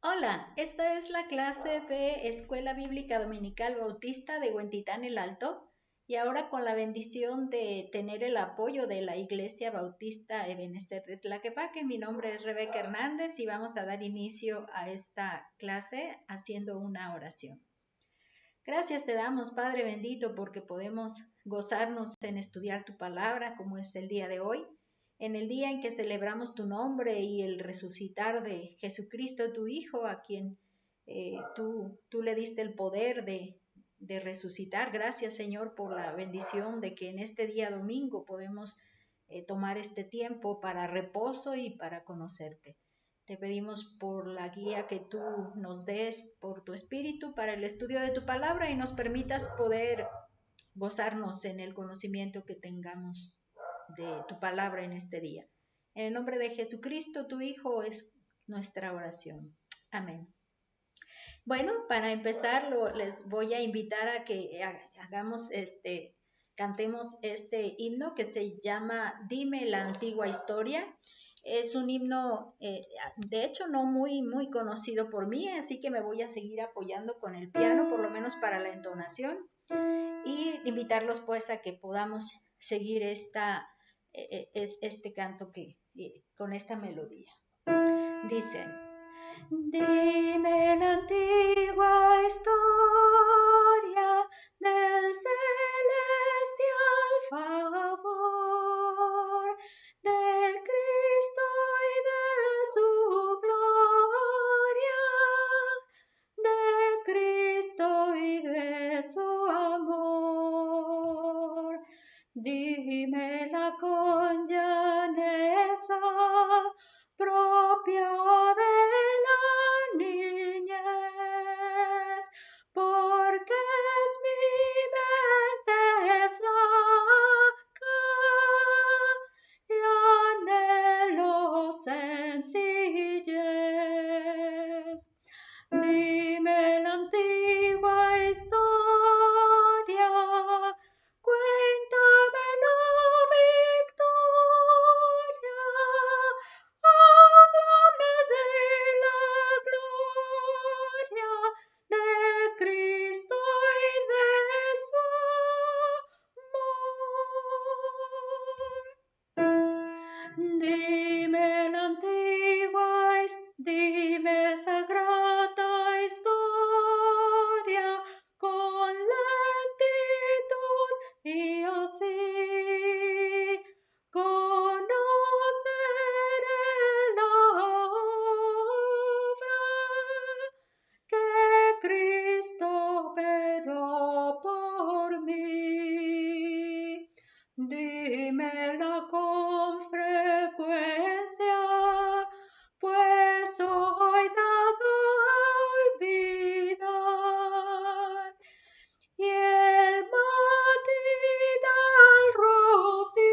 Hola, esta es la clase de Escuela Bíblica Dominical Bautista de Huentitán el Alto y ahora con la bendición de tener el apoyo de la Iglesia Bautista Ebenezer de Tlaquepaque. Mi nombre es Rebeca Hernández y vamos a dar inicio a esta clase haciendo una oración. Gracias te damos, Padre bendito, porque podemos gozarnos en estudiar tu palabra como es el día de hoy, en el día en que celebramos tu nombre y el resucitar de Jesucristo, tu Hijo, a quien tú le diste el poder de resucitar. Gracias, Señor, por la bendición de que en este día domingo podemos tomar este tiempo para reposo y para conocerte. Te pedimos por la guía que tú nos des por tu espíritu para el estudio de tu palabra y nos permitas poder gozarnos en el conocimiento que tengamos de tu palabra en este día. En el nombre de Jesucristo, tu Hijo, es nuestra oración. Amén. Bueno, para empezar, les voy a invitar a que cantemos este himno que se llama Dime la antigua historia. Es un himno, de hecho, no muy conocido por mí, así que me voy a seguir apoyando con el piano, por lo menos para la entonación, y invitarlos pues a que podamos seguir este canto con esta melodía. Dicen: Dime la antigua historia del celestial favor de Cristo y de su gloria, de Cristo y de su amor. Dímela con llaneza propia de la niñez, porque es mi mente flaca y anhelo sencillez. Dime la antigua historia, cuéntamelo, Victoria, háblame de la gloria de Cristo y de su amor. Dime la antigua, dime sagrada historia con lentitud y así conoceré la obra que Cristo operó por mí. Dímela con frecuencia, pues soy dado a olvidar, y el matinal rocío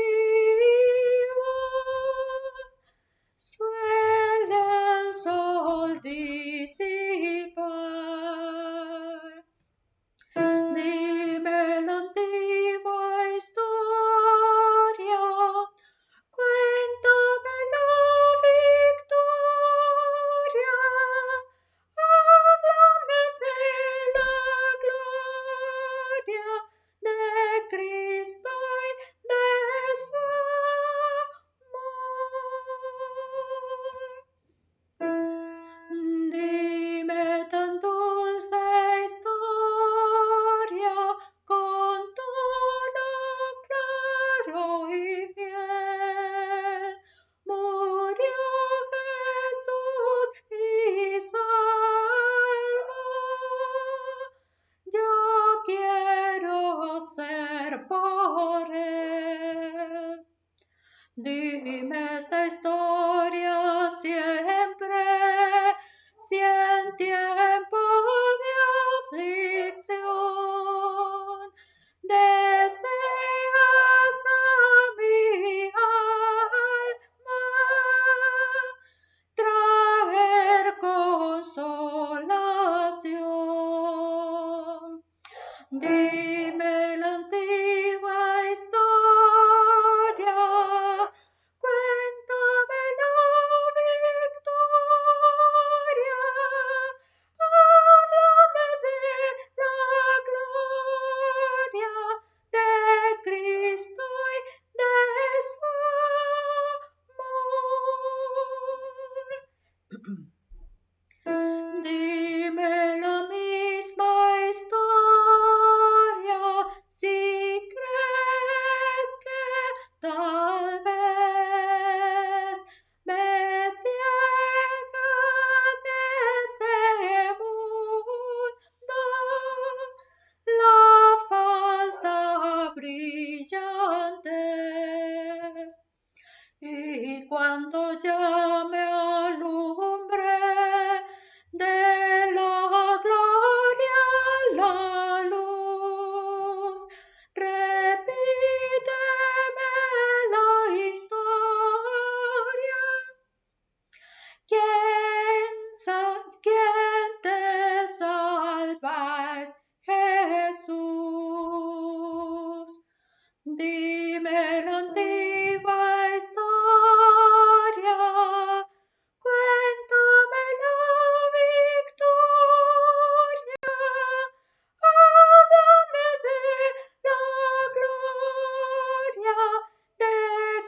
suele el sol disipar. Dime la antigua historia, cuéntamelo, Victoria, Dime la misma historia si crees que tal vez me ciega de este mundo la falsa brillantes. Y cuando ya me alumbre de la gloria la luz, repíteme la historia. ¿Quién te salva es Jesús? Dime la antigua historia, cuéntame la victoria, háblame de la gloria de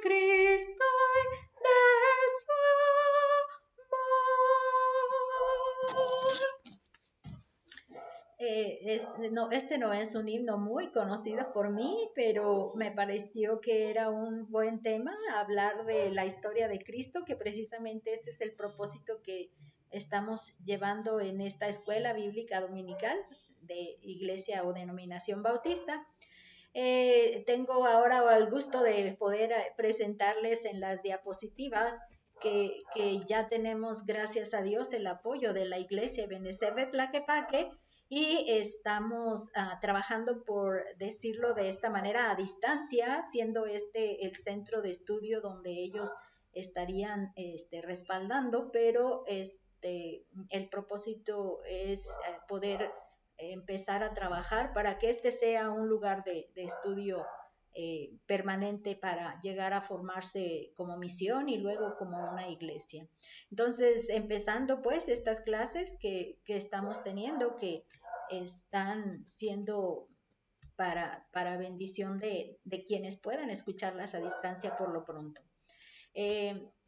Cristo y de su amor. Este no es un himno muy conocido por mí, pero me pareció que era un buen tema hablar de la historia de Cristo, que precisamente ese es el propósito que estamos llevando en esta escuela bíblica dominical de iglesia o denominación bautista. Tengo ahora el gusto de poder presentarles en las diapositivas que ya tenemos, gracias a Dios, el apoyo de la iglesia Ebenecer de Tlaquepaque, y estamos trabajando, por decirlo de esta manera, a distancia, siendo este el centro de estudio donde ellos estarían respaldando, pero el propósito es poder empezar a trabajar para que este sea un lugar de estudio permanente para llegar a formarse como misión y luego como una iglesia. Entonces, empezando pues estas clases que estamos teniendo, que están siendo para bendición de quienes puedan escucharlas a distancia por lo pronto.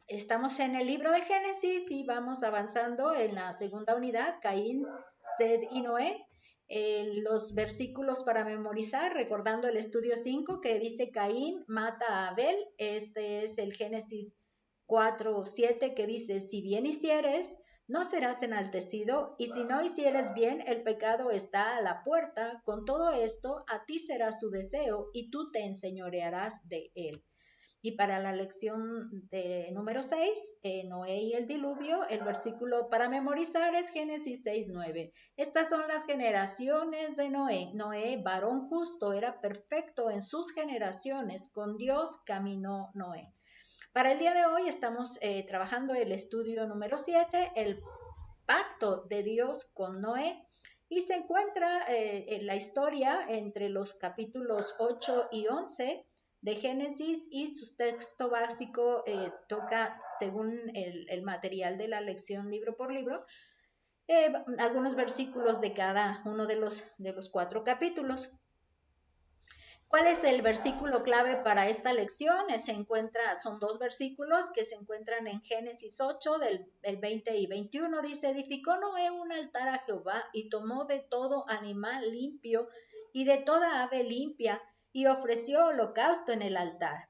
Estamos en el libro de Génesis y vamos avanzando en la segunda unidad, Caín, Sed y Noé. Los versículos para memorizar, recordando el estudio 5 que dice Caín mata a Abel. Este es el Génesis 4:7 que dice: si bien hicieres, no serás enaltecido, y si no hicieres bien, el pecado está a la puerta. Con todo esto, a ti será su deseo, y tú te enseñorearás de él. Y para la lección de número 6, Noé y el diluvio, el versículo para memorizar es Génesis 6:9. Estas son las generaciones de Noé. Noé, varón justo, era perfecto en sus generaciones. Con Dios caminó Noé. Para el día de hoy estamos trabajando el estudio número 7, el pacto de Dios con Noé. Y se encuentra en la historia entre los capítulos 8 y 11 de Génesis, y su texto básico toca, según el material de la lección libro por libro, algunos versículos de cada uno de los 4 capítulos. ¿Cuál es el versículo clave para esta lección? Son 2 versículos que se encuentran en Génesis 8, del 20 y 21. Dice: edificó Noé un altar a Jehová y tomó de todo animal limpio y de toda ave limpia y ofreció holocausto en el altar.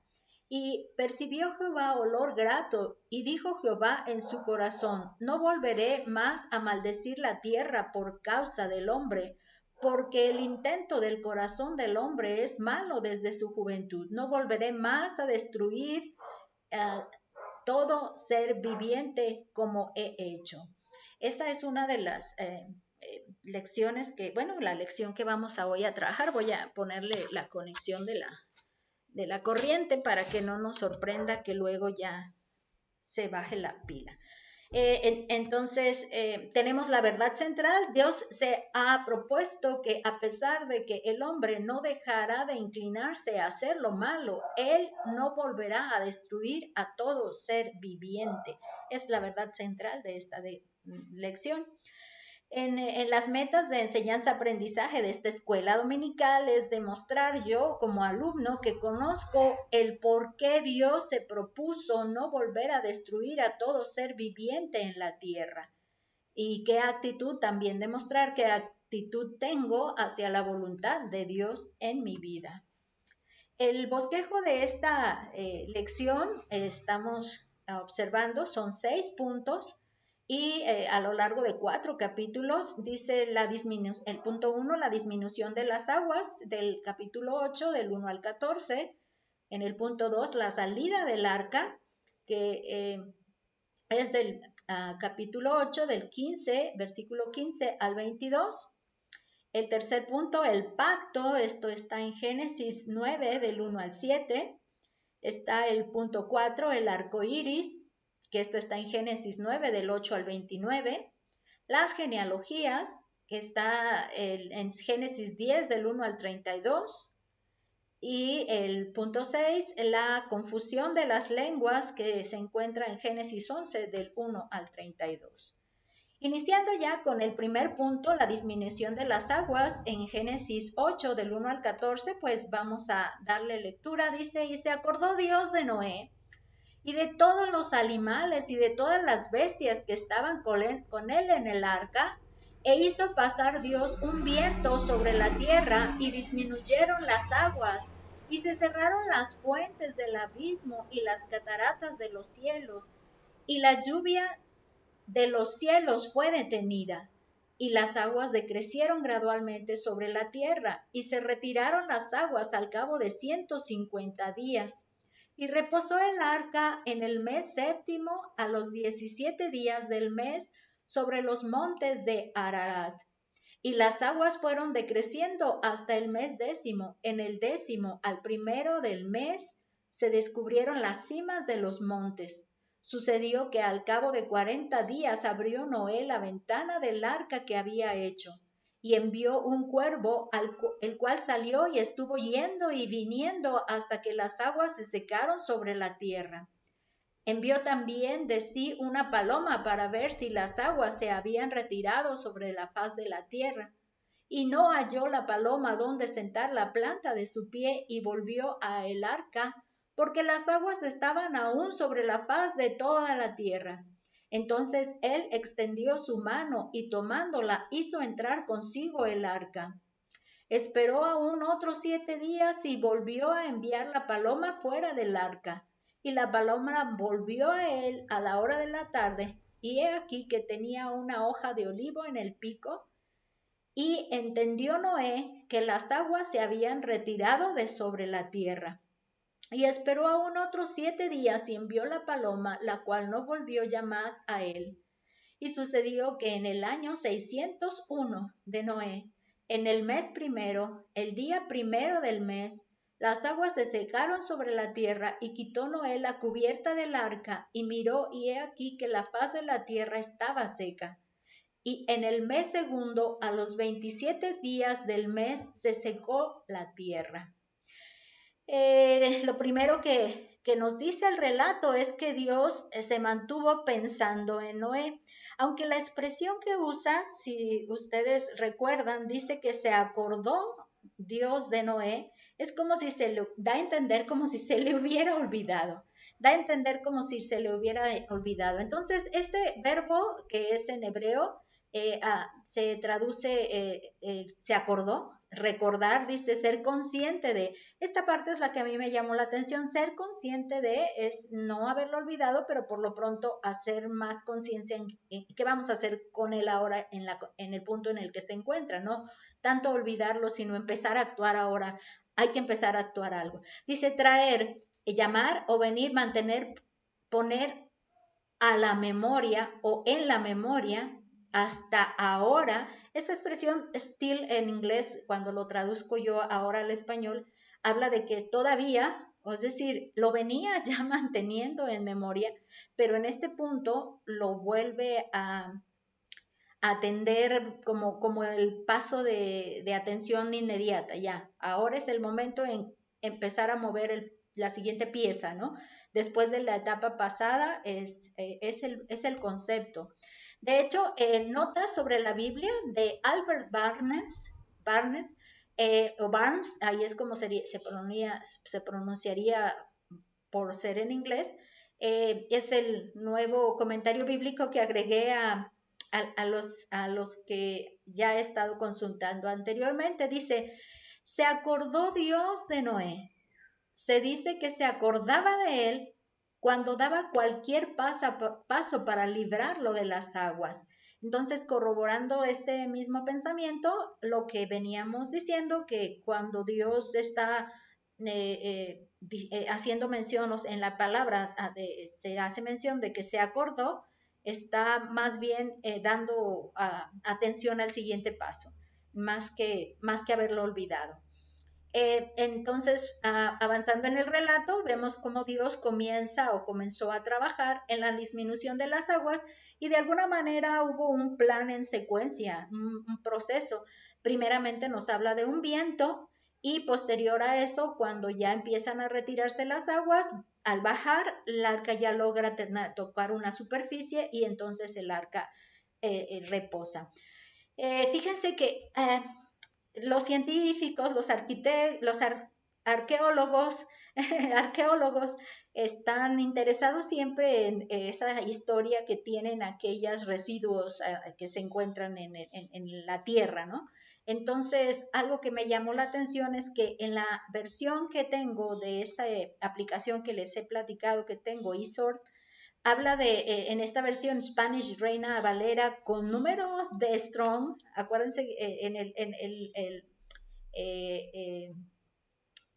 Y percibió Jehová olor grato, y dijo Jehová en su corazón: no volveré más a maldecir la tierra por causa del hombre, porque el intento del corazón del hombre es malo desde su juventud. No volveré más a destruir todo ser viviente como he hecho. Esta es una de las lecciones la lección que vamos a hoy a trabajar. Voy a ponerle la conexión de la corriente para que no nos sorprenda que luego ya se baje la pila. Entonces, tenemos la verdad central. Dios se ha propuesto que, a pesar de que el hombre no dejará de inclinarse a hacer lo malo, él no volverá a destruir a todo ser viviente. Es la verdad central de esta lección. En las metas de enseñanza-aprendizaje de esta escuela dominical es demostrar yo como alumno que conozco el por qué Dios se propuso no volver a destruir a todo ser viviente en la tierra y qué actitud, también demostrar qué actitud tengo hacia la voluntad de Dios en mi vida. El bosquejo de esta lección estamos observando, son 6 puntos y a lo largo de 4 capítulos dice el punto 1, la disminución de las aguas del capítulo 8, del 1 al 14. En el punto 2, la salida del arca, que es del capítulo 8, del 15, versículo 15 al 22. El tercer punto, el pacto, esto está en Génesis 9, del 1 al 7. Está el punto 4, el arco iris, que esto está en Génesis 9, del 8 al 29. Las genealogías, que está en Génesis 10, del 1 al 32. Y el punto 6, la confusión de las lenguas, que se encuentra en Génesis 11, del 1 al 32. Iniciando ya con el primer punto, la disminución de las aguas, en Génesis 8, del 1 al 14, pues vamos a darle lectura. Dice, y se acordó Dios de Noé y de todos los animales y de todas las bestias que estaban con él en el arca, e hizo pasar Dios un viento sobre la tierra y disminuyeron las aguas y se cerraron las fuentes del abismo y las cataratas de los cielos, y la lluvia de los cielos fue detenida, y las aguas decrecieron gradualmente sobre la tierra, y se retiraron las aguas al cabo de 150 días. Y reposó el arca en el mes séptimo, a los 17 días del mes, sobre los montes de Ararat. Y las aguas fueron decreciendo hasta el mes décimo. En el décimo, al primero del mes, se descubrieron las cimas de los montes. Sucedió que al cabo de 40 días abrió Noé la ventana del arca que había hecho, y envió un cuervo, el cual salió y estuvo yendo y viniendo hasta que las aguas se secaron sobre la tierra. Envió también de sí una paloma para ver si las aguas se habían retirado sobre la faz de la tierra. Y no halló la paloma donde sentar la planta de su pie, y volvió a el arca, porque las aguas estaban aún sobre la faz de toda la tierra. Entonces él extendió su mano y tomándola hizo entrar consigo el arca. Esperó aún otros 7 días y volvió a enviar la paloma fuera del arca. Y la paloma volvió a él a la hora de la tarde, y he aquí que tenía una hoja de olivo en el pico. Y entendió Noé que las aguas se habían retirado de sobre la tierra. Y esperó aún otros 7 días y envió la paloma, la cual no volvió ya más a él. Y sucedió que en el año 601 de Noé, en el mes primero, el día primero del mes, las aguas se secaron sobre la tierra, y quitó Noé la cubierta del arca, y miró, y he aquí que la faz de la tierra estaba seca. Y en el mes segundo, a los 27 días del mes, se secó la tierra. Lo primero que nos dice el relato es que Dios se mantuvo pensando en Noé. Aunque la expresión que usa, si ustedes recuerdan, dice que se acordó Dios de Noé, es como si se le da a entender como si se le hubiera olvidado. Da a entender como si se le hubiera olvidado. Entonces, este verbo que es en hebreo se traduce, se acordó, recordar, dice, ser consciente de. Esta parte es la que a mí me llamó la atención. Ser consciente de es no haberlo olvidado, pero por lo pronto hacer más conciencia en qué vamos a hacer con él ahora en el punto en el que se encuentra, no tanto olvidarlo, sino empezar a actuar ahora. Hay que empezar a actuar algo. Dice traer, llamar o venir, mantener, poner a la memoria o en la memoria hasta ahora. Esa expresión still en inglés, cuando lo traduzco yo ahora al español, habla de que todavía, es decir, lo venía ya manteniendo en memoria, pero en este punto lo vuelve a atender como el paso de atención inmediata. Ya, ahora es el momento en empezar a mover la siguiente pieza, ¿no? Después de la etapa pasada es el concepto. De hecho, notas sobre la Biblia de Albert Barnes o Barnes, ahí es como se pronunciaría por ser en inglés, es el nuevo comentario bíblico que agregué a los que ya he estado consultando anteriormente. Dice, se acordó Dios de Noé. Se dice que se acordaba de él cuando daba cualquier paso para librarlo de las aguas. Entonces, corroborando este mismo pensamiento, lo que veníamos diciendo, que cuando Dios está haciendo menciones en las palabras, se hace mención de que se acordó, está más bien dando atención al siguiente paso, más que haberlo olvidado. Entonces, avanzando en el relato, vemos cómo Dios comienza o comenzó a trabajar en la disminución de las aguas y de alguna manera hubo un plan en secuencia, un proceso. Primeramente nos habla de un viento y posterior a eso, cuando ya empiezan a retirarse las aguas, al bajar, el arca ya logra tocar una superficie y entonces el arca reposa. Fíjense que los científicos, los arqueólogos, arqueólogos están interesados siempre en esa historia que tienen aquellos residuos que se encuentran en la tierra, ¿no? Entonces, algo que me llamó la atención es que en la versión que tengo de esa aplicación que les he platicado que tengo, eSort, habla de, en esta versión Spanish Reina Valera con números de Strong, acuérdense, eh,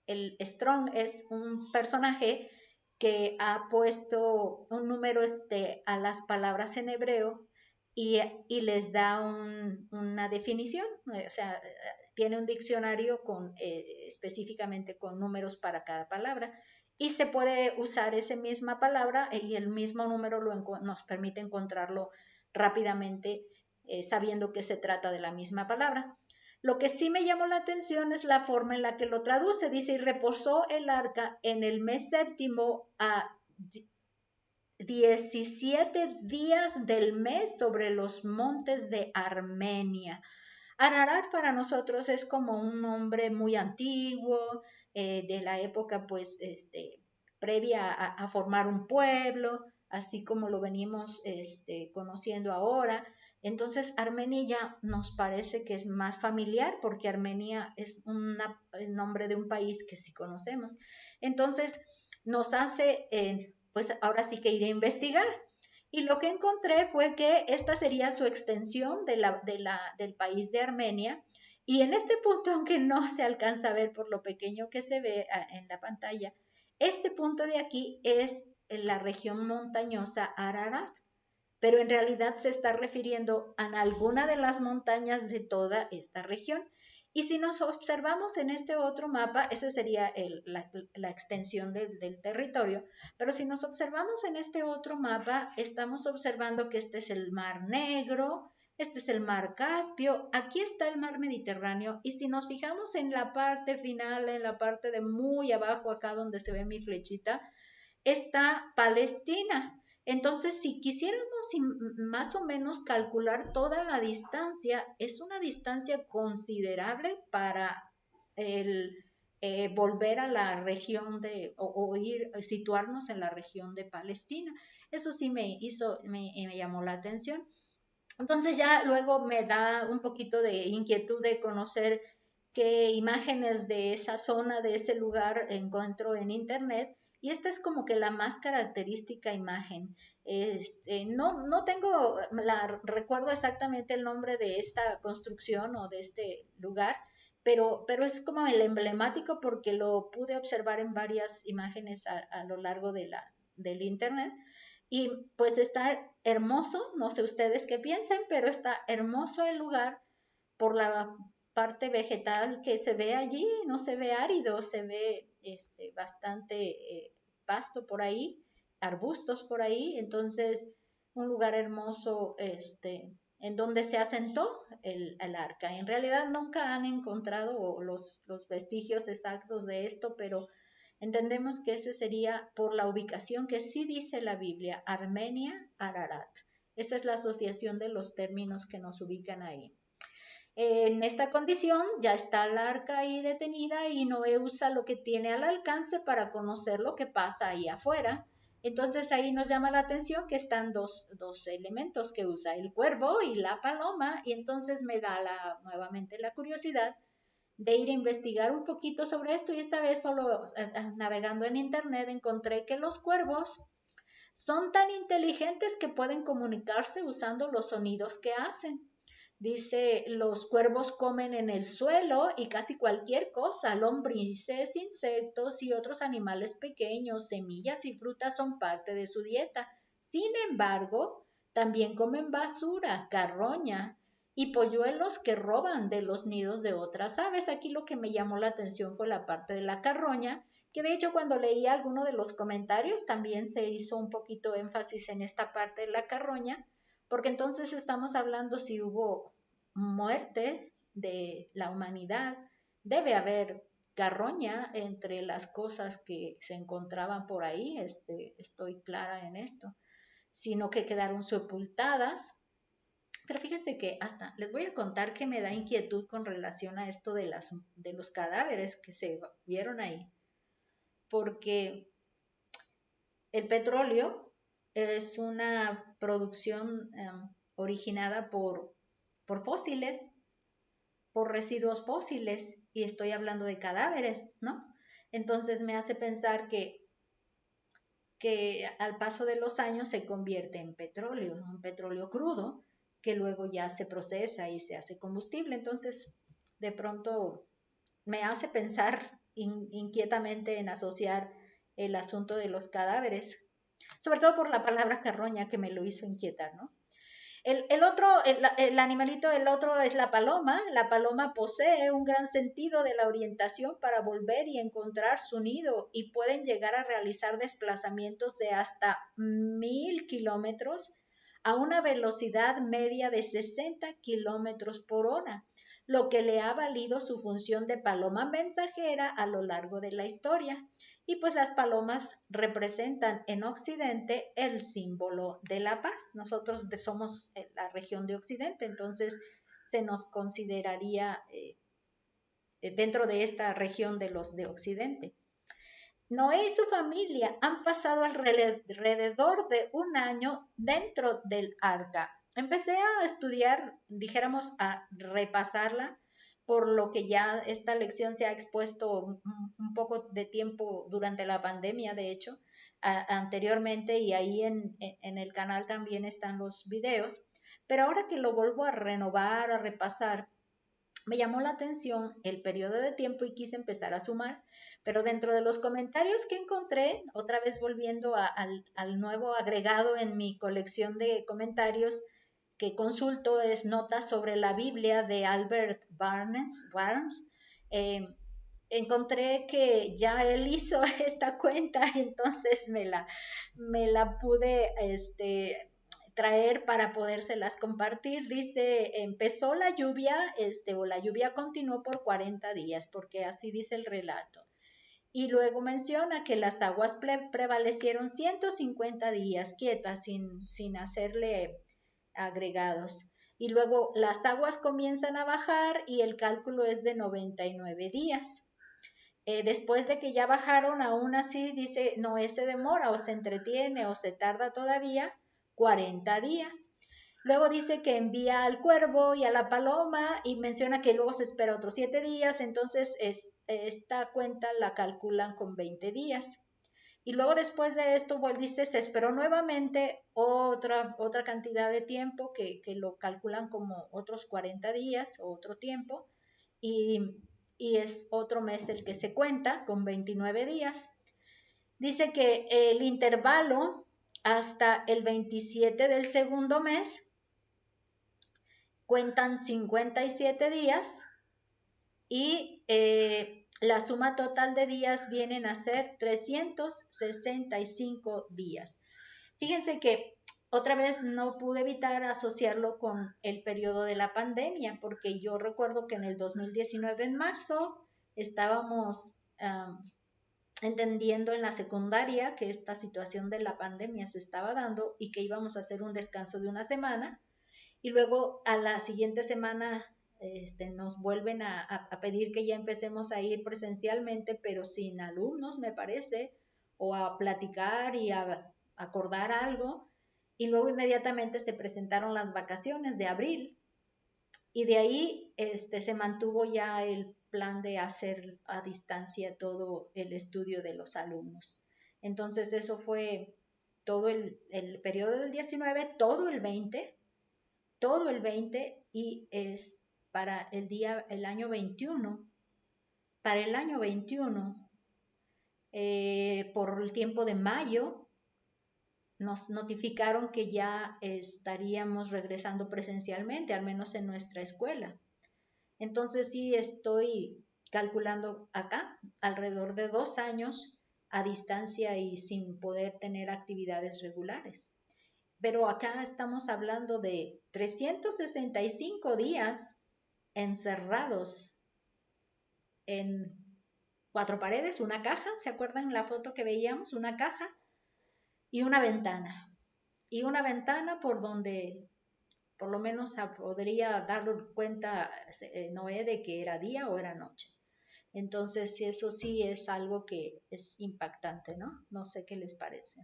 el Strong es un personaje que ha puesto un número a las palabras en hebreo y les da una definición, o sea, tiene un diccionario específicamente con números para cada palabra y se puede usar esa misma palabra y el mismo número nos permite encontrarlo rápidamente sabiendo que se trata de la misma palabra. Lo que sí me llamó la atención es la forma en la que lo traduce. Dice, y reposó el arca en el mes séptimo a 17 días del mes sobre los montes de Armenia. Ararat para nosotros es como un nombre muy antiguo, de la época pues previa a formar un pueblo, así como lo venimos conociendo ahora. Entonces Armenia ya nos parece que es más familiar porque Armenia es el nombre de un país que sí conocemos. Entonces nos hace pues ahora sí que ir a investigar. Y lo que encontré fue que esta sería su extensión del país de Armenia. Y en este punto, aunque no se alcanza a ver por lo pequeño que se ve en la pantalla, este punto de aquí es la región montañosa Ararat, pero en realidad se está refiriendo a alguna de las montañas de toda esta región. Y si nos observamos en este otro mapa, esa sería la extensión del territorio, pero si nos observamos en este otro mapa, estamos observando que este es el Mar Negro, este es el Mar Caspio, aquí está el Mar Mediterráneo, y si nos fijamos en la parte final, en la parte de muy abajo, acá donde se ve mi flechita, está Palestina. Entonces, si quisiéramos más o menos calcular toda la distancia, es una distancia considerable para el volver a la región o situarnos en la región de Palestina. Eso sí me llamó la atención. Entonces ya luego me da un poquito de inquietud de conocer qué imágenes de esa zona, de ese lugar encuentro en internet y esta es como que la más característica imagen. No tengo, recuerdo exactamente el nombre de esta construcción o de este lugar, pero es como el emblemático porque lo pude observar en varias imágenes a lo largo del internet. Y pues está hermoso, no sé ustedes qué piensen, pero está hermoso el lugar por la parte vegetal que se ve allí, no se ve árido, se ve bastante pasto por ahí, arbustos por ahí, entonces un lugar hermoso en donde se asentó el arca. En realidad nunca han encontrado los vestigios exactos de esto, pero entendemos que ese sería por la ubicación que sí dice la Biblia, Armenia, Ararat. Esa es la asociación de los términos que nos ubican ahí. En esta condición ya está la arca ahí detenida y Noé usa lo que tiene al alcance para conocer lo que pasa ahí afuera. Entonces ahí nos llama la atención que están dos elementos que usa, el cuervo y la paloma, y entonces me da nuevamente la curiosidad de ir a investigar un poquito sobre esto, y esta vez solo navegando en internet encontré que los cuervos son tan inteligentes que pueden comunicarse usando los sonidos que hacen. Dice, los cuervos comen en el suelo y casi cualquier cosa, lombrices, insectos y otros animales pequeños, semillas y frutas son parte de su dieta. Sin embargo, también comen basura, carroña y polluelos que roban de los nidos de otras aves. Aquí lo que me llamó la atención fue la parte de la carroña, que de hecho cuando leí alguno de los comentarios también se hizo un poquito énfasis en esta parte de la carroña, porque entonces estamos hablando si hubo muerte de la humanidad, debe haber carroña entre las cosas que se encontraban por ahí, estoy clara en esto, sino que quedaron sepultadas. Pero fíjate que hasta les voy a contar que me da inquietud con relación a esto de los cadáveres que se vieron ahí, porque el petróleo es una producción originada por fósiles, por residuos fósiles, y estoy hablando de cadáveres, ¿no? Entonces me hace pensar que al paso de los años se convierte en petróleo, ¿no? Un petróleo crudo que luego ya se procesa y se hace combustible. Entonces, de pronto me hace pensar inquietamente en asociar el asunto de los cadáveres, sobre todo por la palabra carroña que me lo hizo inquietar, ¿no? El animalito del otro es la paloma. La paloma posee un gran sentido de la orientación para volver y encontrar su nido, y pueden llegar a realizar desplazamientos de hasta 1000 kilómetros a una velocidad media de 60 kilómetros por hora, lo que le ha valido su función de paloma mensajera a lo largo de la historia. Y pues las palomas representan en Occidente el símbolo de la paz. Nosotros somos la región de Occidente, entonces se nos consideraría dentro de esta región de los de Occidente. Noé y su familia han pasado alrededor de un año dentro del arca. Empecé a estudiar, dijéramos, a repasarla, por lo que ya esta lección se ha expuesto un poco de tiempo durante la pandemia, de hecho, anteriormente, y ahí en el canal también están los videos. Pero ahora que lo vuelvo a renovar, a repasar, me llamó la atención el periodo de tiempo y quise empezar a sumar, pero dentro de los comentarios que encontré, otra vez volviendo al nuevo agregado en mi colección de comentarios que consulto, es Notas sobre la Biblia de Albert Barnes. eh, encontré que ya él hizo esta cuenta, entonces me la pude traer para podérselas compartir. Dice, empezó la lluvia, o la lluvia continuó por 40 días, porque así dice el relato. Y luego menciona que las aguas prevalecieron 150 días quietas, sin hacerle agregados. Y luego las aguas comienzan a bajar y el cálculo es de 99 días. Después de que ya bajaron, aún así dice, Noé se demora o se entretiene o se tarda todavía 40 días. Luego dice que envía al cuervo y a la paloma y menciona que luego se espera otros 7 días, entonces esta cuenta la calculan con 20 días. Y luego después de esto, dice, se esperó nuevamente otra cantidad de tiempo que lo calculan como otros 40 días o otro tiempo, y, y es otro mes el que se cuenta con 29 días. Dice que el intervalo hasta el 27 del segundo mes cuentan 57 días y la suma total de días vienen a ser 365 días. Fíjense que otra vez no pude evitar asociarlo con el periodo de la pandemia, porque yo recuerdo que en el 2019, en marzo, estábamos entendiendo en la secundaria que esta situación de la pandemia se estaba dando y que íbamos a hacer un descanso de una semana y luego a la siguiente semana nos vuelven a pedir que ya empecemos a ir presencialmente, pero sin alumnos, me parece, o a platicar y a acordar algo. Y luego inmediatamente se presentaron las vacaciones de abril y de ahí se mantuvo ya el plan de hacer a distancia todo el estudio de los alumnos. Entonces eso fue todo el periodo del 19, todo el 20 y es para el año 21, para el año 21, por el tiempo de mayo, nos notificaron que ya estaríamos regresando presencialmente, al menos en nuestra escuela. Entonces sí estoy calculando acá alrededor de 2 años a distancia y sin poder tener actividades regulares. Pero acá estamos hablando de 365 días encerrados en 4 paredes, una caja, ¿se acuerdan la foto que veíamos? Una caja y una ventana. Y una ventana por donde por lo menos podría dar cuenta Noé de que era día o era noche. Entonces, eso sí es algo que es impactante, ¿no? No sé qué les parece.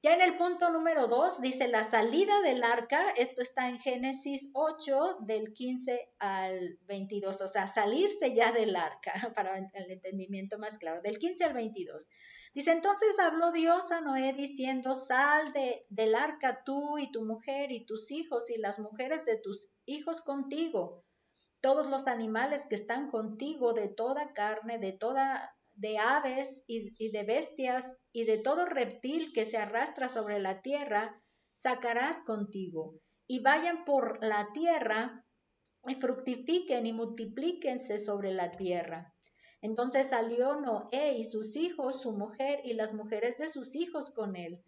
Ya en el punto número 2 dice la salida del arca, esto está en Génesis 8 del 15 al 22, o sea, salirse ya del arca, para el entendimiento más claro, del 15 al 22. Dice, entonces habló Dios a Noé diciendo, sal del arca tú y tu mujer y tus hijos y las mujeres de tus hijos contigo, todos los animales que están contigo, de toda carne, de aves y de bestias y de todo reptil que se arrastra sobre la tierra, sacarás contigo. Y vayan por la tierra y fructifiquen y multiplíquense sobre la tierra. Entonces salió Noé y sus hijos, su mujer y las mujeres de sus hijos con él,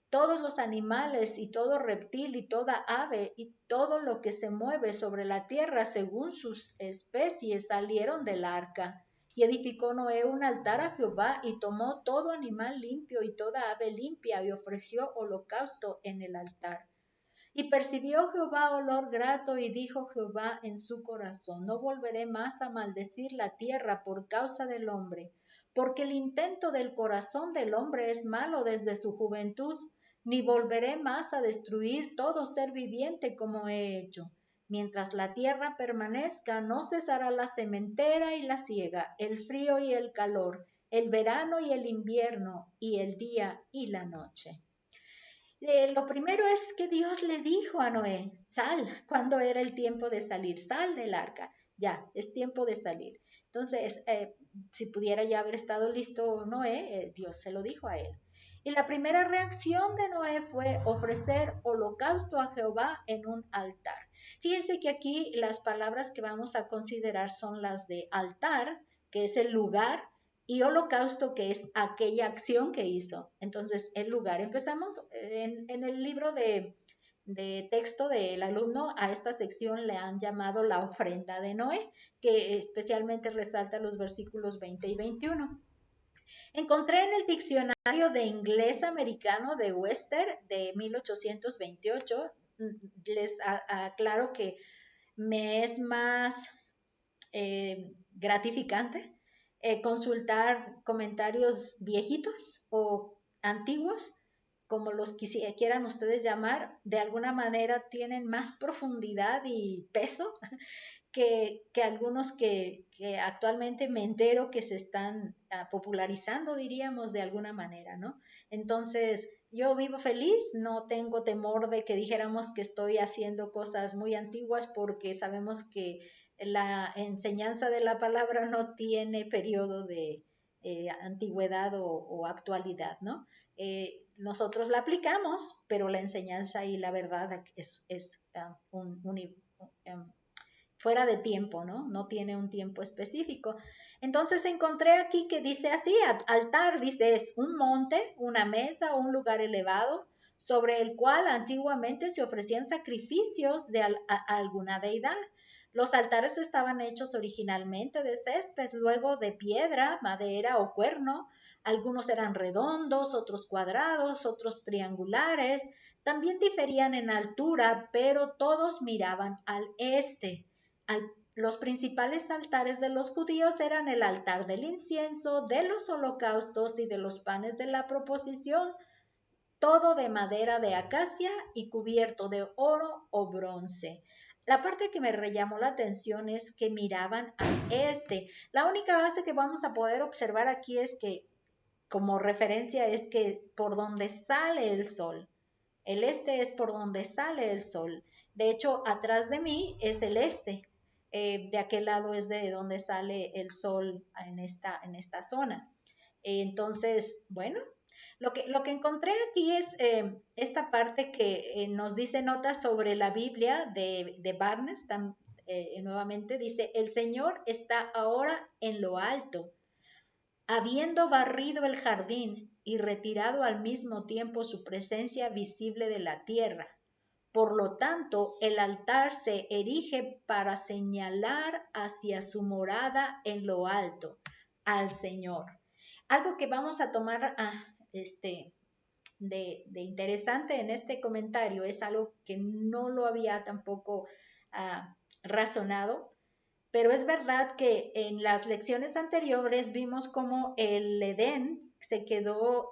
todos los animales y todo reptil y toda ave y todo lo que se mueve sobre la tierra según sus especies salieron del arca. Y edificó Noé un altar a Jehová y tomó todo animal limpio y toda ave limpia y ofreció holocausto en el altar. Y percibió Jehová olor grato y dijo Jehová en su corazón, no volveré más a maldecir la tierra por causa del hombre, porque el intento del corazón del hombre es malo desde su juventud, ni volveré más a destruir todo ser viviente como he hecho. Mientras la tierra permanezca, no cesará la sementera y la siega, el frío y el calor, el verano y el invierno, y el día y la noche. Lo primero es que Dios le dijo a Noé, sal, cuando era el tiempo de salir, sal del arca, ya, es tiempo de salir. Entonces, si pudiera ya haber estado listo Noé, Dios se lo dijo a él. Y la primera reacción de Noé fue ofrecer holocausto a Jehová en un altar. Fíjense que aquí las palabras que vamos a considerar son las de altar, que es el lugar, y holocausto, que es aquella acción que hizo. Entonces, el lugar. Empezamos en el libro de texto del alumno, a esta sección le han llamado la ofrenda de Noé, que especialmente resalta los versículos 20 y 21. Encontré en el diccionario de inglés americano de Webster de 1828, les aclaro que me es más gratificante consultar comentarios viejitos o antiguos, como los quieran ustedes llamar, de alguna manera tienen más profundidad y peso que algunos que actualmente me entero que se están popularizando, diríamos, de alguna manera, ¿no? Entonces, yo vivo feliz, no tengo temor de que dijéramos que estoy haciendo cosas muy antiguas porque sabemos que la enseñanza de la palabra no tiene periodo de antigüedad o actualidad, ¿no? Nosotros la aplicamos, pero la enseñanza y la verdad es fuera de tiempo, ¿no? No tiene un tiempo específico. Entonces encontré aquí que dice así, altar, dice, es un monte, una mesa o un lugar elevado sobre el cual antiguamente se ofrecían sacrificios de alguna deidad. Los altares estaban hechos originalmente de césped, luego de piedra, madera o cuerno. Algunos eran redondos, otros cuadrados, otros triangulares. También diferían en altura, pero todos miraban al este. Los principales altares de los judíos eran el altar del incienso, de los holocaustos y de los panes de la proposición, todo de madera de acacia y cubierto de oro o bronce. La parte que me llamó la atención es que miraban al este. La única base que vamos a poder observar aquí es que, como referencia, es que por donde sale el sol. El este es por donde sale el sol. De hecho, atrás de mí es el este. De aquel lado es de donde sale el sol en esta zona. Entonces, bueno, lo que encontré aquí es esta parte que nos dice notas sobre la Biblia de Barnes, nuevamente dice, el Señor está ahora en lo alto, habiendo barrido el jardín y retirado al mismo tiempo su presencia visible de la tierra. Por lo tanto, el altar se erige para señalar hacia su morada en lo alto, al Señor. Algo que vamos a tomar de interesante en este comentario es algo que no lo había tampoco razonado, pero es verdad que en las lecciones anteriores vimos cómo el Edén se quedó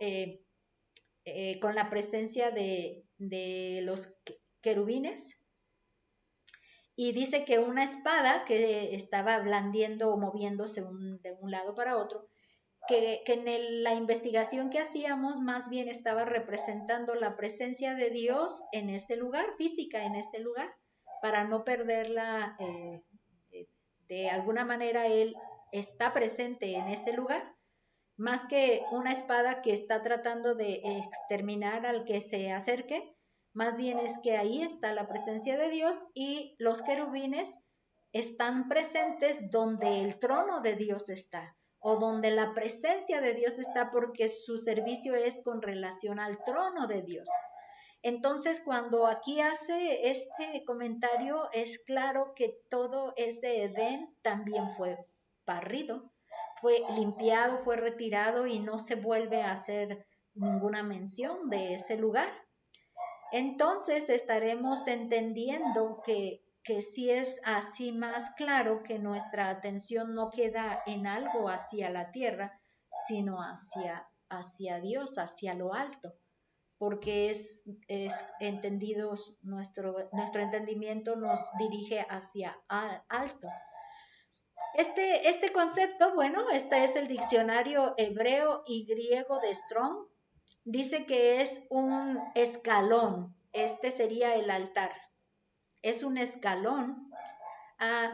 con la presencia de los querubines, y dice que una espada que estaba blandiendo o moviéndose de un lado para otro, que en la investigación que hacíamos más bien estaba representando la presencia de Dios en ese lugar, física en ese lugar, para no perderla. De alguna manera Él está presente en ese lugar, más que una espada que está tratando de exterminar al que se acerque. Más bien es que ahí está la presencia de Dios y los querubines están presentes donde el trono de Dios está, o donde la presencia de Dios está, porque su servicio es con relación al trono de Dios. Entonces, cuando aquí hace este comentario, es claro que todo ese Edén también fue barrido, fue limpiado, fue retirado y no se vuelve a hacer ninguna mención de ese lugar. Entonces estaremos entendiendo que sí es así más claro que nuestra atención no queda en algo hacia la tierra, sino hacia Dios, hacia lo alto, porque es entendido, nuestro entendimiento nos dirige hacia alto. Este concepto, bueno, este es el diccionario hebreo y griego de Strong. Dice que es un escalón. Este sería el altar. Es un escalón.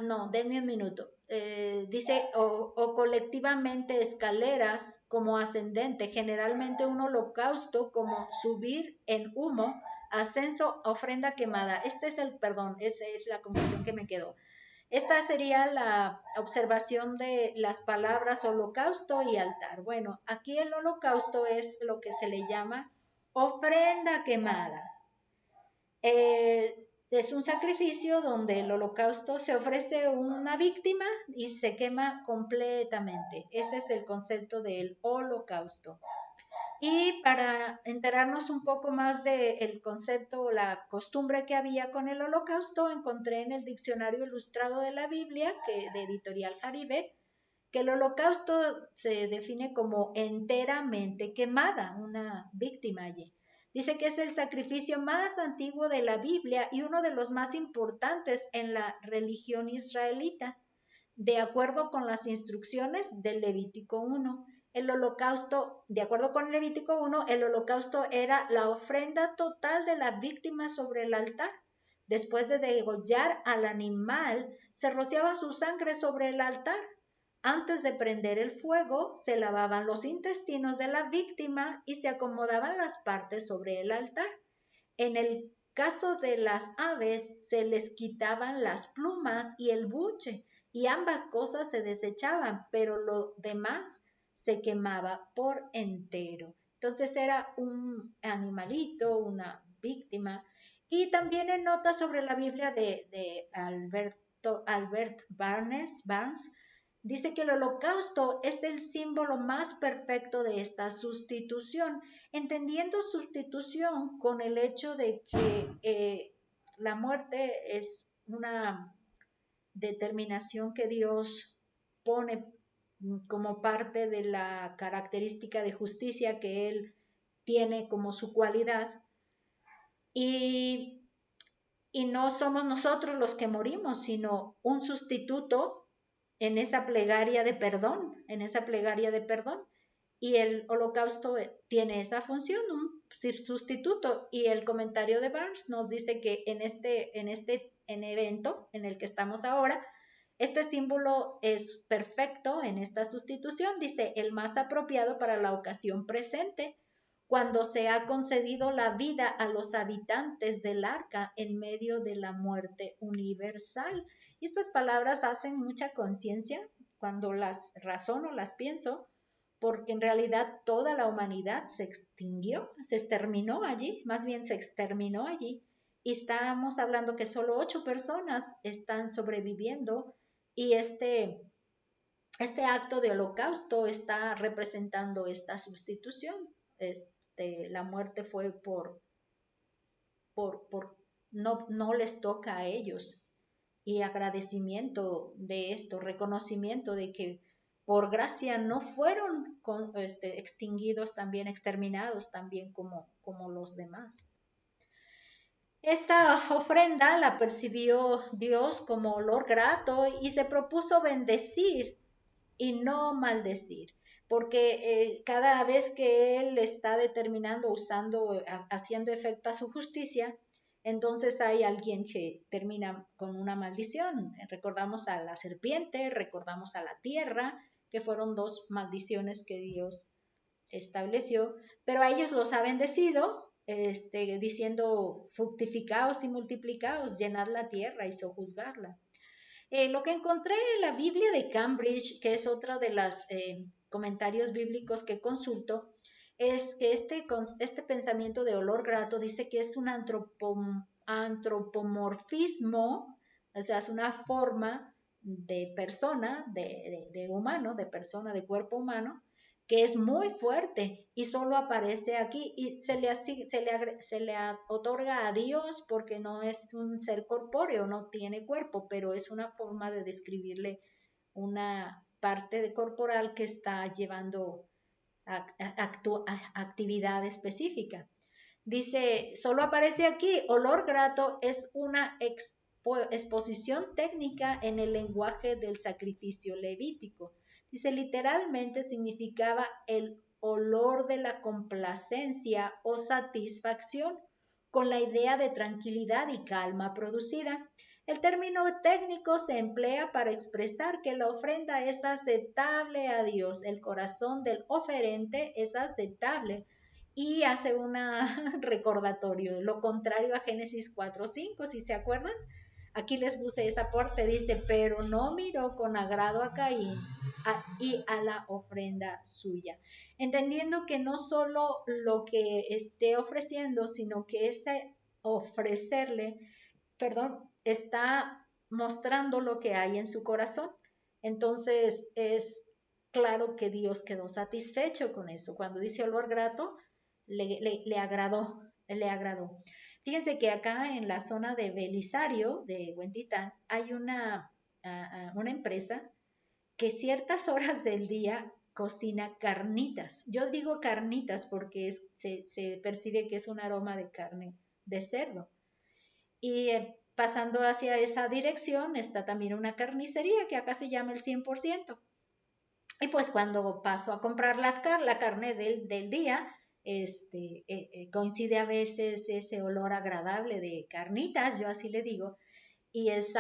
No, denme un minuto. Dice o colectivamente escaleras como ascendente, generalmente un holocausto como subir en humo, ascenso, ofrenda quemada. Esa es la conclusión que me quedó. Esta sería la observación de las palabras holocausto y altar. Bueno, aquí el holocausto es lo que se le llama ofrenda quemada. Es un sacrificio donde el holocausto se ofrece una víctima y se quema completamente. Ese es el concepto del holocausto. Y para enterarnos un poco más del concepto o la costumbre que había con el holocausto, encontré en el Diccionario Ilustrado de la Biblia, de Editorial Jaribe, que el holocausto se define como enteramente quemada, una víctima allí. Dice que es el sacrificio más antiguo de la Biblia y uno de los más importantes en la religión israelita, de acuerdo con las instrucciones del Levítico 1. El holocausto, de acuerdo con Levítico 1, el holocausto era la ofrenda total de la víctima sobre el altar. Después de degollar al animal, se rociaba su sangre sobre el altar. Antes de prender el fuego, se lavaban los intestinos de la víctima y se acomodaban las partes sobre el altar. En el caso de las aves, se les quitaban las plumas y el buche, y ambas cosas se desechaban, pero lo demás se quemaba por entero. Entonces era un animalito, una víctima. Y también en notas sobre la Biblia de Albert Barnes, Dice que el holocausto es el símbolo más perfecto de esta sustitución, entendiendo sustitución con el hecho de que la muerte es una determinación que Dios pone como parte de la característica de justicia que Él tiene como su cualidad. Y, y no somos nosotros los que morimos, sino un sustituto en esa plegaria de perdón, en esa plegaria de perdón. Y el holocausto tiene esa función, un sustituto. Y el comentario de Barnes nos dice que en este evento en el que estamos ahora, este símbolo es perfecto en esta sustitución, dice, el más apropiado para la ocasión presente, cuando se ha concedido la vida a los habitantes del arca en medio de la muerte universal. Y estas palabras hacen mucha conciencia cuando las razono, las pienso, porque en realidad toda la humanidad se extinguió, se exterminó allí, más bien se exterminó allí. Y estamos hablando que solo 8 personas están sobreviviendo y este acto de holocausto está representando esta sustitución. La muerte fue no les toca a ellos. Y agradecimiento de esto, reconocimiento de que por gracia no fueron extinguidos también, exterminados también como los demás. Esta ofrenda la percibió Dios como olor grato y se propuso bendecir y no maldecir, porque cada vez que Él está determinando, usando, haciendo efecto a su justicia, entonces hay alguien que termina con una maldición. Recordamos a la serpiente, recordamos a la tierra, que fueron 2 maldiciones que Dios estableció, pero a ellos los ha bendecido, diciendo fructificaos y multiplicaos, llenad la tierra y sojuzgarla. Lo que encontré en la Biblia de Cambridge, que es otro de los comentarios bíblicos que consulto, es que este pensamiento de olor grato dice que es un antropomorfismo, o sea, es una forma de persona, de humano, de persona, de cuerpo humano, que es muy fuerte y solo aparece aquí y se le otorga a Dios porque no es un ser corpóreo, no tiene cuerpo, pero es una forma de describirle una parte de corporal que está llevando actividad específica. Dice, solo aparece aquí, olor grato es una exposición técnica en el lenguaje del sacrificio levítico. Dice, literalmente significaba el olor de la complacencia o satisfacción con la idea de tranquilidad y calma producida. El término técnico se emplea para expresar que la ofrenda es aceptable a Dios. El corazón del oferente es aceptable y hace un recordatorio, lo contrario a Génesis 4:5, si se acuerdan. Aquí les puse esa parte, dice, pero no miró con agrado a Caín y a la ofrenda suya. Entendiendo que no solo lo que esté ofreciendo, sino que ese ofrecerle, está mostrando lo que hay en su corazón. Entonces es claro que Dios quedó satisfecho con eso. Cuando dice olor grato, le agradó, le agradó. Fíjense que acá en la zona de Belisario, de Huentitán, hay una empresa que ciertas horas del día cocina carnitas. Yo digo carnitas porque se percibe que es un aroma de carne de cerdo. Y pasando hacia esa dirección está también una carnicería que acá se llama el 100%. Y pues cuando paso a comprar la carne del día, coincide a veces ese olor agradable de carnitas, yo así le digo, y es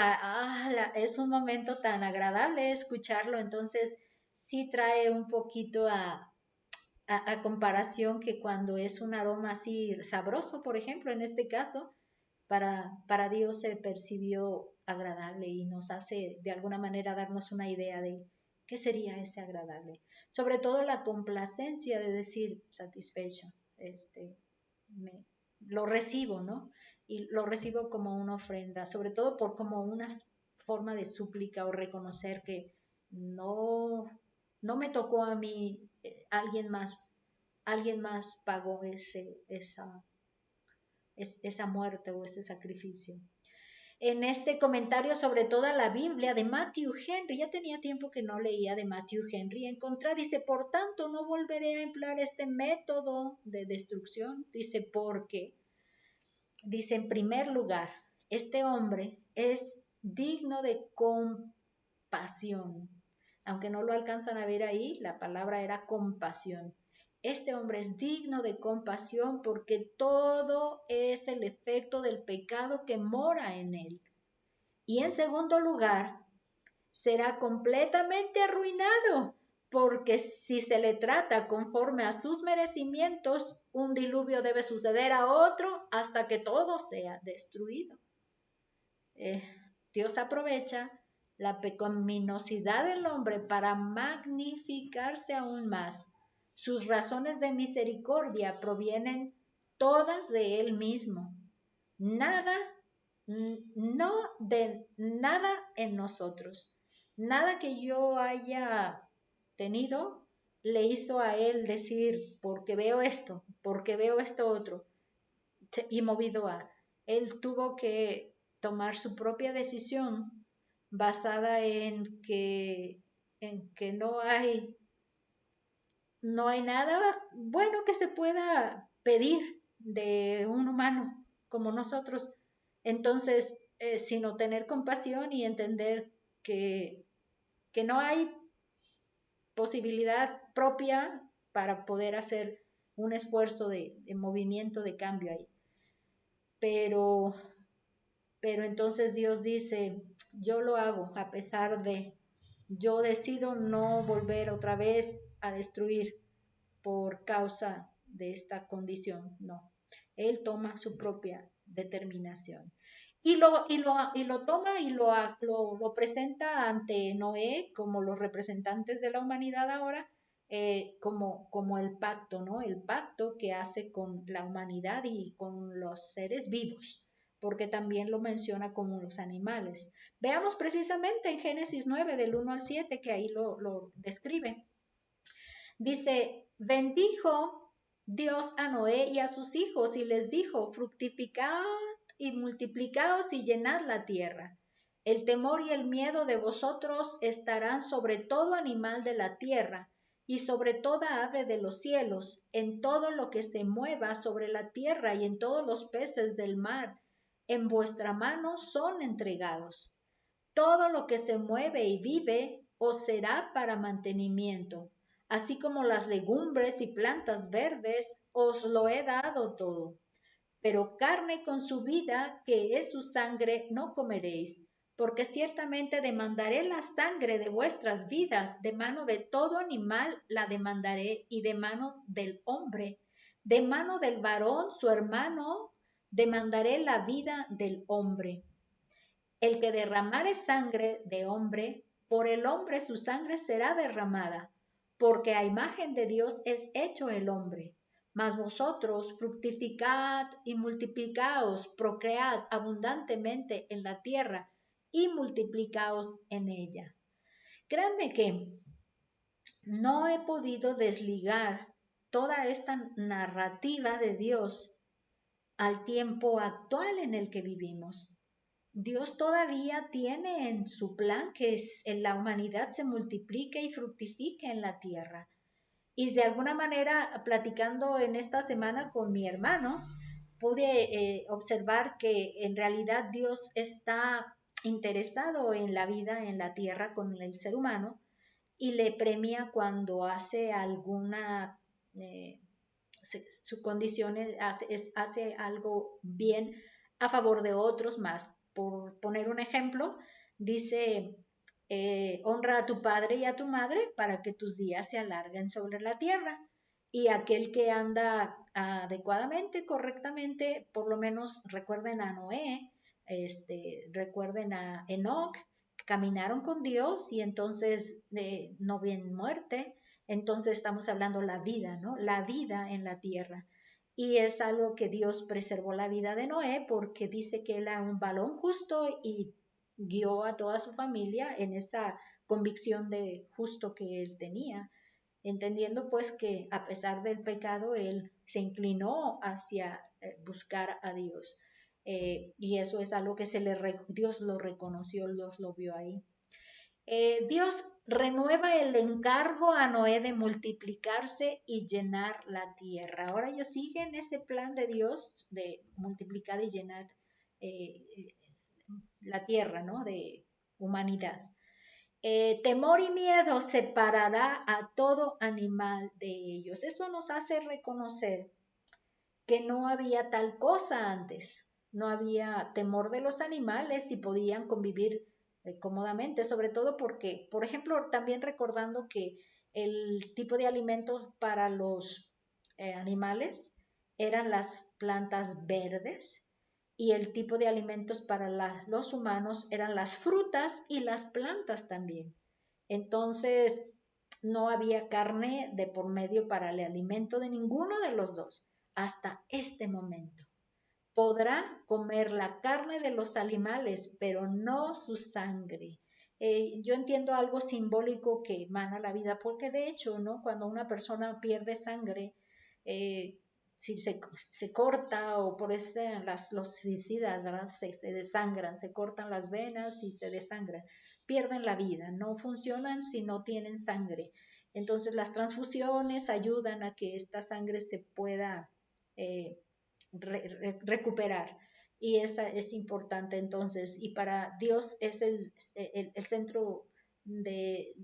un momento tan agradable escucharlo, entonces sí trae un poquito a comparación que cuando es un aroma así sabroso, por ejemplo, en este caso, para Dios se percibió agradable y nos hace de alguna manera darnos una idea de qué sería ese agradable. Sobre todo la complacencia de decir satisfecho, lo recibo, ¿no? Y lo recibo como una ofrenda, sobre todo por como una forma de súplica o reconocer que no, no me tocó a mí, alguien más pagó esa muerte o ese sacrificio. En este comentario sobre toda la Biblia de Matthew Henry, ya tenía tiempo que no leía de Matthew Henry, encontré, dice, por tanto, no volveré a emplear este método de destrucción, dice, porque, dice, en primer lugar, este hombre es digno de compasión. Aunque no lo alcanzan a ver ahí, la palabra era compasión. Este hombre es digno de compasión porque todo es el efecto del pecado que mora en él. Y en segundo lugar, será completamente arruinado, porque si se le trata conforme a sus merecimientos, un diluvio debe suceder a otro hasta que todo sea destruido. Dios aprovecha la pecaminosidad del hombre para magnificarse aún más. Sus razones de misericordia provienen todas de Él mismo. Nada en nosotros. Nada que yo haya tenido le hizo a él decir, porque veo esto otro, y movido a. Él tuvo que tomar su propia decisión basada en que no hay nada bueno que se pueda pedir de un humano como nosotros. Entonces, sino tener compasión y entender que no hay posibilidad propia para poder hacer un esfuerzo de movimiento, de cambio ahí. Pero entonces Dios dice, yo lo hago a pesar de, yo decido no volver otra vez a destruir por causa de esta condición, no. Él toma su propia determinación. Y lo toma y lo presenta ante Noé como los representantes de la humanidad ahora, como el pacto, ¿no? El pacto que hace con la humanidad y con los seres vivos, porque también lo menciona como los animales. Veamos precisamente en Génesis 9, del 1 al 7, que ahí lo describe. Dice, bendijo Dios a Noé y a sus hijos y les dijo, fructificad y multiplicaos y llenad la tierra. El temor y el miedo de vosotros estarán sobre todo animal de la tierra y sobre toda ave de los cielos, en todo lo que se mueva sobre la tierra y en todos los peces del mar. En vuestra mano son entregados. Todo lo que se mueve y vive os será para mantenimiento, así como las legumbres y plantas verdes, os lo he dado todo. Pero carne con su vida, que es su sangre, no comeréis, porque ciertamente demandaré la sangre de vuestras vidas, de mano de todo animal la demandaré, y de mano del hombre, de mano del varón su hermano, demandaré la vida del hombre. El que derramare sangre de hombre, por el hombre su sangre será derramada, porque a imagen de Dios es hecho el hombre. Mas vosotros fructificad y multiplicaos, procread abundantemente en la tierra y multiplicaos en ella. Créanme que no he podido desligar toda esta narrativa de Dios al tiempo actual en el que vivimos. Dios todavía tiene en su plan que la humanidad se multiplique y fructifique en la tierra. Y de alguna manera, platicando en esta semana con mi hermano, pude observar que en realidad Dios está interesado en la vida en la tierra con el ser humano y le premia cuando hace alguna, su condición hace algo bien a favor de otros más. Por poner un ejemplo, dice, honra a tu padre y a tu madre para que tus días se alarguen sobre la tierra. Y aquel que anda adecuadamente, correctamente, por lo menos recuerden a Noé, recuerden a Enoc, caminaron con Dios y entonces no ven muerte. Entonces estamos hablando la vida, ¿no? La vida en la tierra. Y es algo que Dios preservó la vida de Noé porque dice que él era un varón justo y guió a toda su familia en esa convicción de justo que él tenía, entendiendo pues que a pesar del pecado, él se inclinó hacia buscar a Dios. Y eso es algo que Dios lo reconoció, Dios lo vio ahí. Dios renueva el encargo a Noé de multiplicarse y llenar la tierra. Ahora ellos siguen ese plan de Dios de multiplicar y llenar eh, la tierra, ¿no? De humanidad. Temor y miedo separará a todo animal de ellos. Eso nos hace reconocer que no había tal cosa antes. No había temor de los animales y podían convivir cómodamente, sobre todo porque, por ejemplo, también recordando que el tipo de alimentos para los animales eran las plantas verdes y el tipo de alimentos para los humanos eran las frutas y las plantas también. Entonces, no había carne de por medio para el alimento de ninguno de los dos hasta este momento. Podrá comer la carne de los animales, pero no su sangre. Yo entiendo algo simbólico que emana la vida, porque de hecho, ¿no? Cuando una persona pierde sangre, si se corta o por eso los suicidas, ¿verdad? Se desangran, se cortan las venas y se desangran, pierden la vida, no funcionan si no tienen sangre. Entonces las transfusiones ayudan a que esta sangre se pueda recuperar. Y esa es importante entonces. Y para Dios es el centro de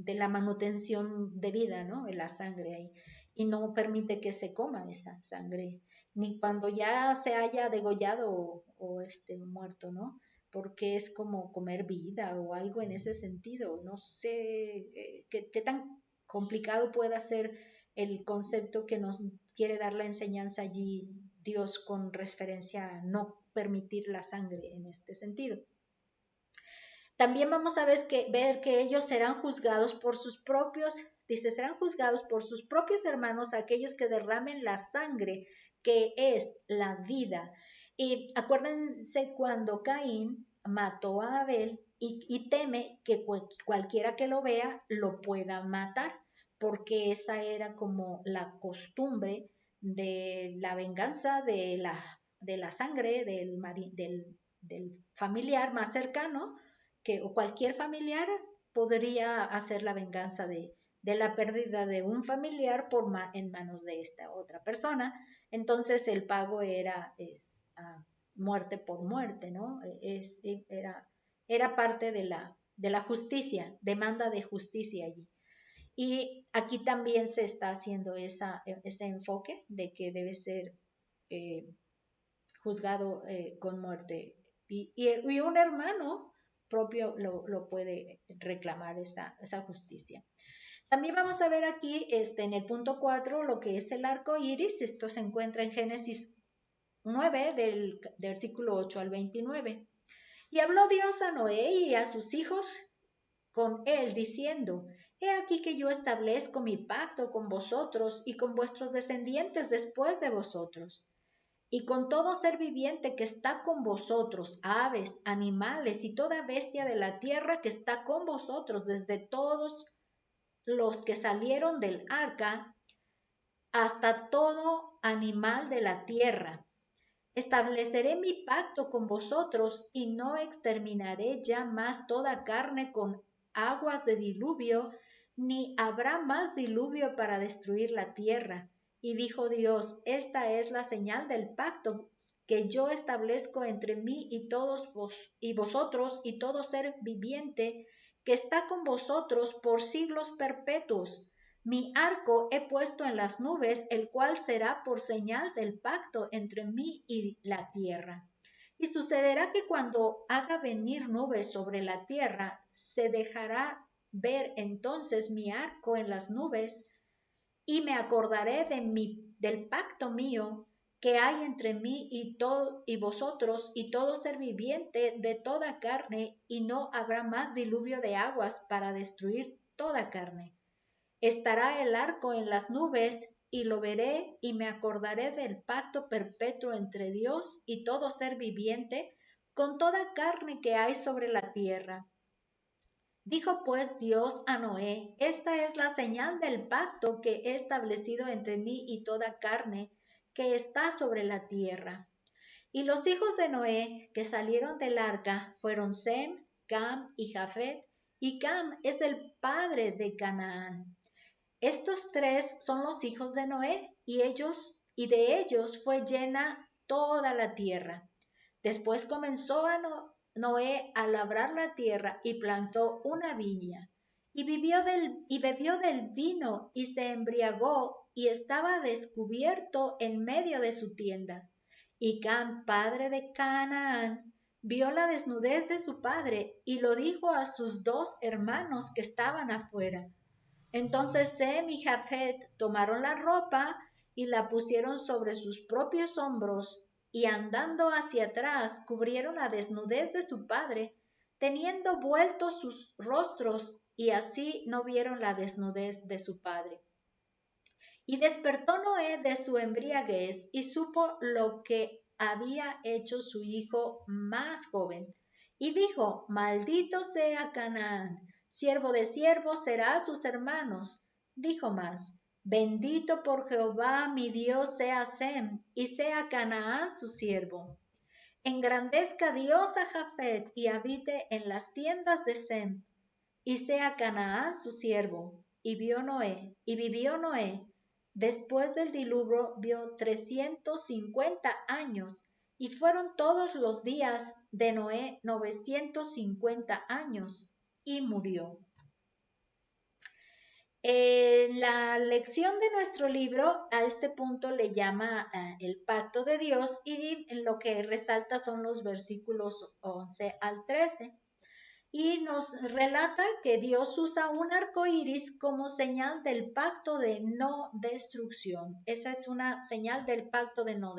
la manutención de vida, ¿no? La sangre ahí. Y no permite que se coma esa sangre, ni cuando ya se haya degollado o muerto, ¿no? Porque es como comer vida o algo en ese sentido. No sé qué tan complicado pueda ser el concepto que nos quiere dar la enseñanza allí Dios con referencia a no permitir la sangre en este sentido. También vamos a ver que ellos serán juzgados por sus propios, dice, serán juzgados por sus propios hermanos aquellos que derramen la sangre, que es la vida. Y acuérdense cuando Caín mató a Abel y teme que cualquiera que lo vea lo pueda matar, porque esa era como la costumbre de la venganza de la sangre del familiar más cercano, o cualquier familiar podría hacer la venganza de la pérdida de un familiar en manos de esta otra persona. Entonces el pago era muerte por muerte, ¿no? Era parte de la justicia, demanda de justicia allí. Y aquí también se está haciendo ese enfoque de que debe ser juzgado con muerte. Y un hermano propio lo puede reclamar esa justicia. También vamos a ver aquí en el punto 4 lo que es el arco iris. Esto se encuentra en Génesis 9 del versículo 8 al 29. Y habló Dios a Noé y a sus hijos con él diciendo: He aquí que yo establezco mi pacto con vosotros y con vuestros descendientes después de vosotros, y con todo ser viviente que está con vosotros, aves, animales y toda bestia de la tierra que está con vosotros, desde todos los que salieron del arca hasta todo animal de la tierra. Estableceré mi pacto con vosotros y no exterminaré ya más toda carne con aguas de diluvio, ni habrá más diluvio para destruir la tierra. Y dijo Dios: Esta es la señal del pacto que yo establezco entre mí y todos vosotros y todo ser viviente que está con vosotros por siglos perpetuos. Mi arco he puesto en las nubes, el cual será por señal del pacto entre mí y la tierra. Y sucederá que cuando haga venir nubes sobre la tierra, se dejará ver entonces mi arco en las nubes, y me acordaré del pacto mío que hay entre mí y vosotros y todo ser viviente de toda carne, y no habrá más diluvio de aguas para destruir toda carne. Estará el arco en las nubes, y lo veré, y me acordaré del pacto perpetuo entre Dios y todo ser viviente, con toda carne que hay sobre la tierra. Dijo pues Dios a Noé: esta es la señal del pacto que he establecido entre mí y toda carne que está sobre la tierra. Y los hijos de Noé que salieron del arca fueron Sem, Cam y Jafet, y Cam es el padre de Canaán. Estos tres son los hijos de Noé, y de ellos fue llena toda la tierra. Después comenzó Noé a labrar la tierra y plantó una viña, y bebió del vino y se embriagó y estaba descubierto en medio de su tienda. Y Cam, padre de Canaán, vio la desnudez de su padre y lo dijo a sus dos hermanos que estaban afuera. Entonces Sem y Jafet tomaron la ropa y la pusieron sobre sus propios hombros y andando hacia atrás cubrieron la desnudez de su padre, teniendo vueltos sus rostros, y así no vieron la desnudez de su padre. Y despertó Noé de su embriaguez y supo lo que había hecho su hijo más joven. Y dijo: maldito sea Canaán, siervo de siervos será a sus hermanos. Dijo más: bendito por Jehová mi Dios sea Sem, y sea Canaán su siervo. Engrandezca Dios a Jafet y habite en las tiendas de Sem, y sea Canaán su siervo. Y vivió Noé después del diluvio, vio 350 años, y fueron todos los días de Noé 950 años, y murió. La lección de nuestro libro a este punto le llama el pacto de Dios, y lo que resalta son los versículos 11 al 13. Y nos relata que Dios usa un arco iris como señal del pacto de no destrucción. Esa es una señal del pacto de no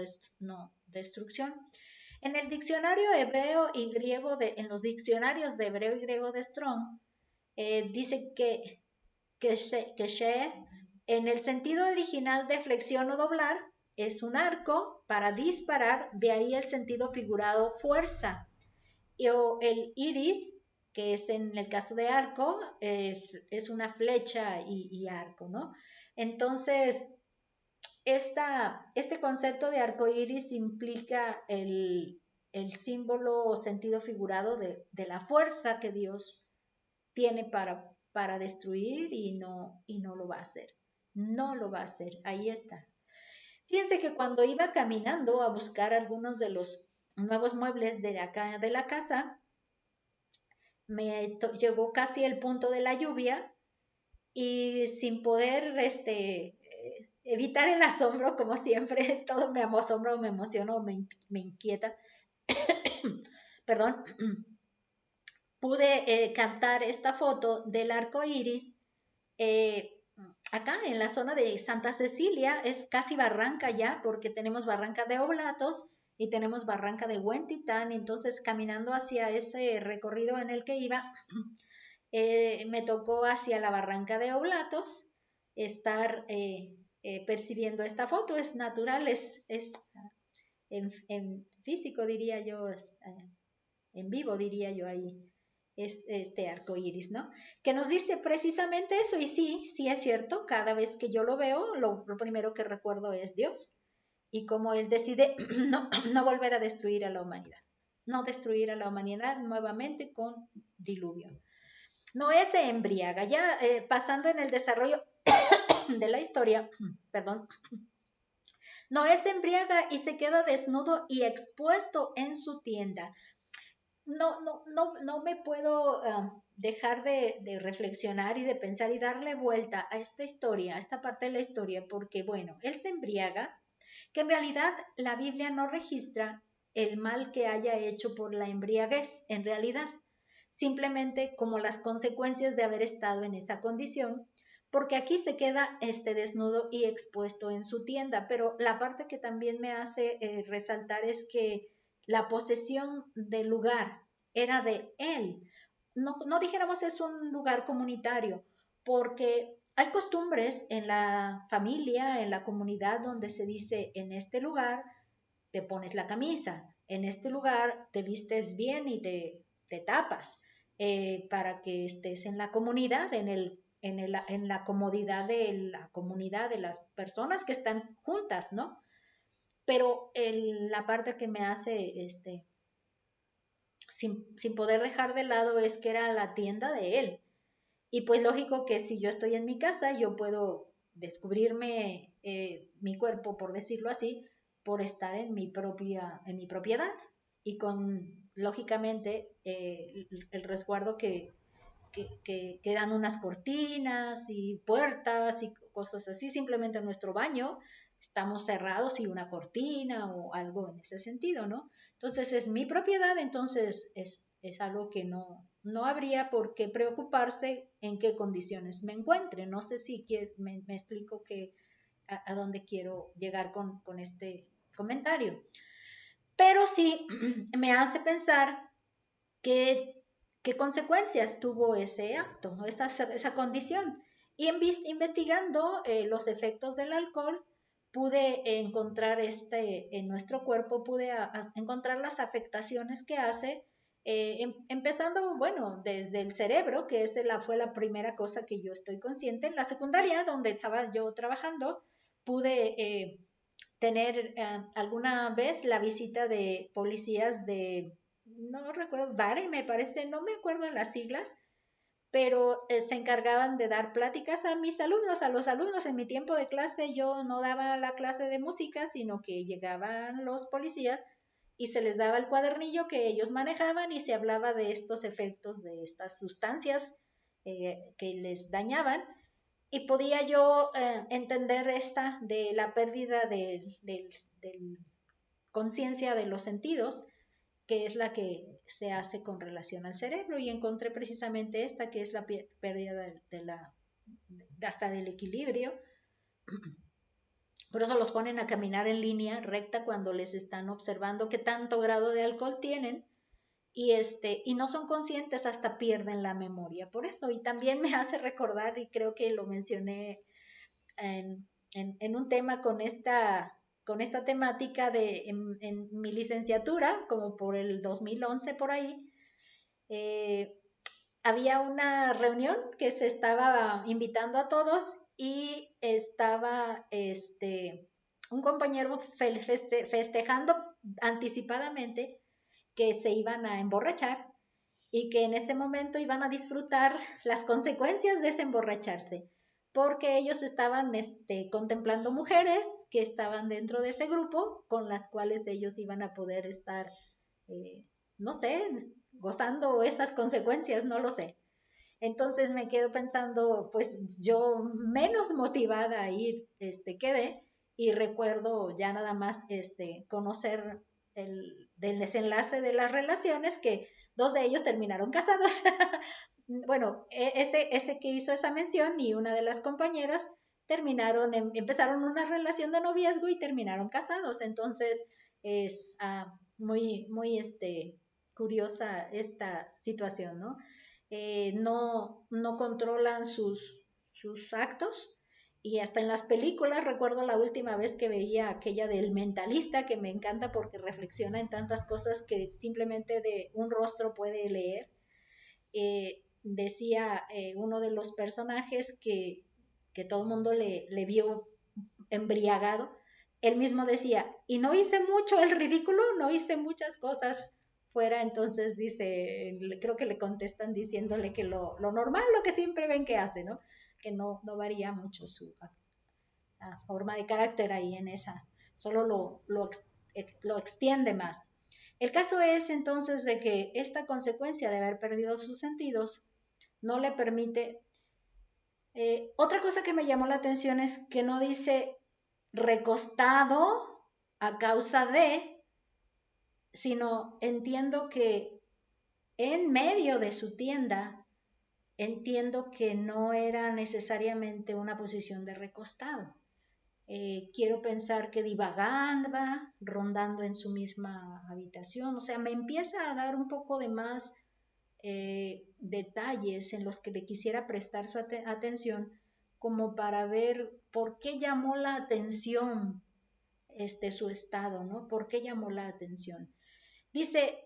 destrucción. En el diccionario hebreo y griego, en los diccionarios de hebreo y griego de Strong, dice que en el sentido original de flexión o doblar, es un arco para disparar, de ahí el sentido figurado fuerza. O el iris, que es en el caso de arco, es una flecha y arco, ¿no? Entonces, este concepto de arco iris implica el símbolo o sentido figurado de la fuerza que Dios tiene para destruir, y no lo va a hacer. No lo va a hacer. Ahí está. Fíjense que cuando iba caminando a buscar algunos de los nuevos muebles de acá de la casa, llegó casi el punto de la lluvia, y sin poder evitar el asombro, como siempre, todo me asombra, me emociona, me inquieta, perdón, pude captar esta foto del arco iris acá en la zona de Santa Cecilia. Es casi Barranca ya, porque tenemos Barranca de Oblatos y tenemos Barranca de Huentitán. Entonces, caminando hacia ese recorrido en el que iba, me tocó hacia la Barranca de Oblatos estar percibiendo esta foto. Es natural, es en físico, diría yo, en vivo, diría yo ahí. Es este arco iris, ¿no? Que nos dice precisamente eso. Y sí es cierto, cada vez que yo lo veo, lo primero que recuerdo es Dios, y cómo Él decide no volver a destruir a la humanidad, no destruir a la humanidad nuevamente con diluvio. Noé se embriaga, ya pasando en el desarrollo de la historia, perdón. Noé se embriaga y se queda desnudo y expuesto en su tienda. No me puedo dejar de reflexionar y de pensar y darle vuelta a esta historia, a esta parte de la historia, porque bueno, él se embriaga, que en realidad la Biblia no registra el mal que haya hecho por la embriaguez, en realidad, simplemente como las consecuencias de haber estado en esa condición, porque aquí se queda desnudo y expuesto en su tienda. Pero la parte que también me hace resaltar es que la posesión del lugar era de él. No dijéramos es un lugar comunitario, porque hay costumbres en la familia, en la comunidad, donde se dice: en este lugar te pones la camisa, en este lugar te vistes bien y te tapas, para que estés en la comunidad, en la comodidad de la comunidad, de las personas que están juntas, ¿no? Pero la parte que me hace, sin poder dejar de lado, es que era la tienda de él. Y pues lógico que si yo estoy en mi casa, yo puedo descubrirme mi cuerpo, por decirlo así, por estar en mi propiedad y con, lógicamente, el resguardo que dan unas cortinas y puertas y cosas así. Simplemente en nuestro baño estamos cerrados y una cortina o algo en ese sentido, ¿no? Entonces es mi propiedad, entonces es algo que no habría por qué preocuparse en qué condiciones me encuentre. No sé si me explico a dónde quiero llegar con este comentario. Pero sí me hace pensar qué, qué consecuencias tuvo ese acto, esa condición. Y investigando los efectos del alcohol, pude encontrar en nuestro cuerpo, pude encontrar las afectaciones que hace, empezando, bueno, desde el cerebro, que fue la primera cosa que yo estoy consciente. En la secundaria, donde estaba yo trabajando, pude tener alguna vez la visita de policías no recuerdo, VARE me parece, no me acuerdo en las siglas, pero se encargaban de dar pláticas a mis alumnos, a los alumnos. En mi tiempo de clase yo no daba la clase de música, sino que llegaban los policías y se les daba el cuadernillo que ellos manejaban y se hablaba de estos efectos de estas sustancias que les dañaban. Y podía yo entender esta de la pérdida del conciencia de los sentidos, que es la que se hace con relación al cerebro, y encontré precisamente esta, que es la pérdida hasta del equilibrio. Por eso los ponen a caminar en línea recta cuando les están observando qué tanto grado de alcohol tienen, y no son conscientes hasta pierden la memoria. Por eso, y también me hace recordar, y creo que lo mencioné en un tema con esta temática en mi licenciatura, como por el 2011 por ahí, había una reunión que se estaba invitando a todos y estaba un compañero festejando anticipadamente que se iban a emborrachar y que en ese momento iban a disfrutar las consecuencias de ese emborracharse, porque ellos estaban contemplando mujeres que estaban dentro de ese grupo con las cuales ellos iban a poder estar, no sé, gozando esas consecuencias, no lo sé. Entonces me quedo pensando, pues yo menos motivada a ir quedé, y recuerdo ya nada más conocer del desenlace de las relaciones, que dos de ellos terminaron casados. Bueno, ese que hizo esa mención y una de las compañeras empezaron una relación de noviazgo y terminaron casados. Entonces es muy curiosa esta situación, ¿no? No controlan sus actos, y hasta en las películas, recuerdo la última vez que veía aquella del Mentalista, que me encanta porque reflexiona en tantas cosas que simplemente de un rostro puede leer. Decía uno de los personajes que todo el mundo le vio embriagado. Él mismo decía, y no hice mucho el ridículo, no hice muchas cosas fuera. Entonces dice, creo que le contestan diciéndole que lo normal, lo que siempre ven que hace, ¿no? Que no varía mucho su forma de carácter ahí en esa, solo lo extiende más. El caso es entonces de que esta consecuencia de haber perdido sus sentidos no le permite. Otra cosa que me llamó la atención es que no dice recostado a causa de, sino entiendo que en medio de su tienda, entiendo que no era necesariamente una posición de recostado. Quiero pensar que divagaba, rondando en su misma habitación. O sea, me empieza a dar un poco de más detalles en los que le quisiera prestar su atención, como para ver por qué llamó la atención su estado, ¿no? ¿Por qué llamó la atención? Dice,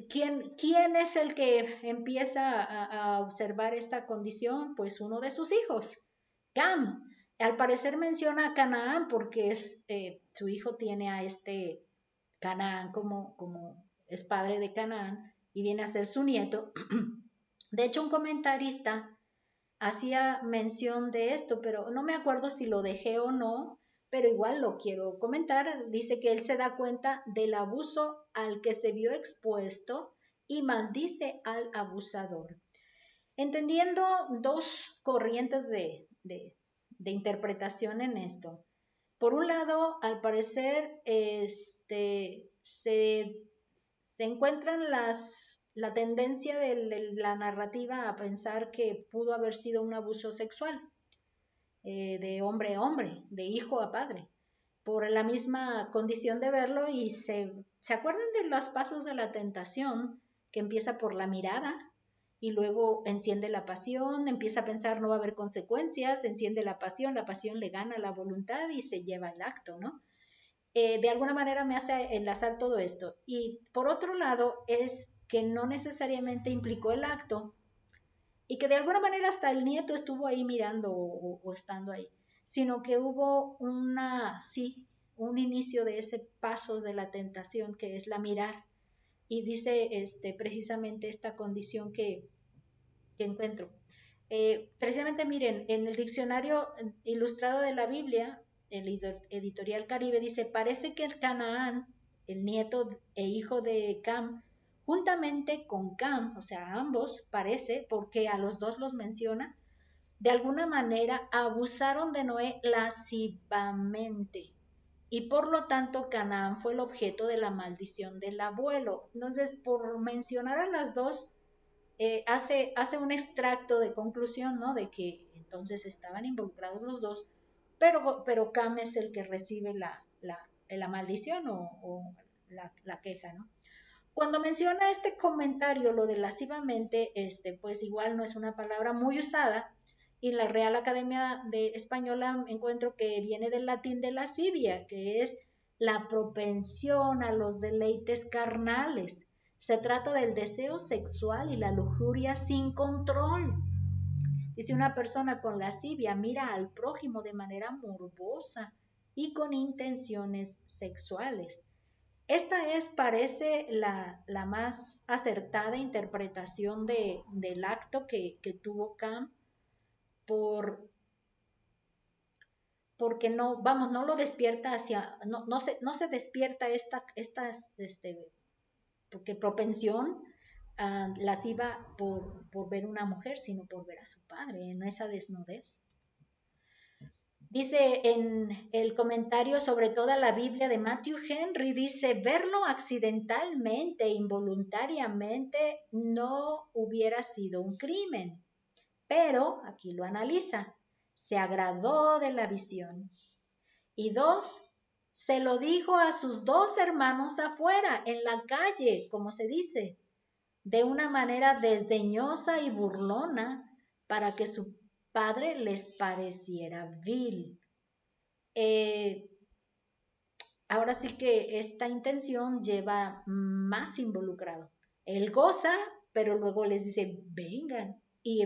¿Quién es el que empieza a observar esta condición? Pues uno de sus hijos, Cam. Al parecer menciona a Canaán porque su hijo tiene a este Canaán como es padre de Canaán y viene a ser su nieto. De hecho, un comentarista hacía mención de esto, pero no me acuerdo si lo dejé o no, pero igual lo quiero comentar. Dice que él se da cuenta del abuso al que se vio expuesto y maldice al abusador. Entendiendo dos corrientes de interpretación en esto. Por un lado, al parecer, se encuentran la tendencia de la narrativa a pensar que pudo haber sido un abuso sexual de hombre a hombre, de hijo a padre, por la misma condición de verlo y ¿se acuerdan de los pasos de la tentación que empieza por la mirada? Y luego enciende la pasión, empieza a pensar no va a haber consecuencias, enciende la pasión le gana la voluntad y se lleva el acto, ¿no? De alguna manera me hace enlazar todo esto. Y por otro lado es que no necesariamente implicó el acto y que de alguna manera hasta el nieto estuvo ahí mirando o estando ahí, sino que hubo un inicio de ese paso de la tentación que es la mirar. Y dice precisamente esta condición que encuentro. Precisamente miren, en el diccionario ilustrado de la Biblia, el editorial Caribe dice, parece que el Canaán, el nieto e hijo de Cam, juntamente con Cam, o sea, ambos, parece, porque a los dos los menciona, de alguna manera abusaron de Noé lascivamente. Y por lo tanto, Canaán fue el objeto de la maldición del abuelo. Entonces, por mencionar a las dos, hace un extracto de conclusión, ¿no? De que entonces estaban involucrados los dos, pero Cam es el que recibe la maldición o la queja, ¿no? Cuando menciona este comentario, lo de lascivamente, pues igual no es una palabra muy usada, y en la Real Academia de Española encuentro que viene del latín de lascivia, que es la propensión a los deleites carnales. Se trata del deseo sexual y la lujuria sin control. Y si una persona con lascivia mira al prójimo de manera morbosa y con intenciones sexuales. Esta parece la más acertada interpretación del acto que tuvo Cam porque no, vamos, no lo despierta no se despierta esta porque propensión lasciva por ver una mujer, sino por ver a su padre en esa desnudez. Dice en el comentario sobre toda la Biblia de Matthew Henry, dice, verlo accidentalmente, involuntariamente, no hubiera sido un crimen. Pero, aquí lo analiza, se agradó de la visión. Y 2, se lo dijo a sus 2 hermanos afuera, en la calle, como se dice, de una manera desdeñosa y burlona, para que su padre les pareciera vil. Ahora sí que esta intención lleva más involucrado. Él goza, pero luego les dice, vengan, y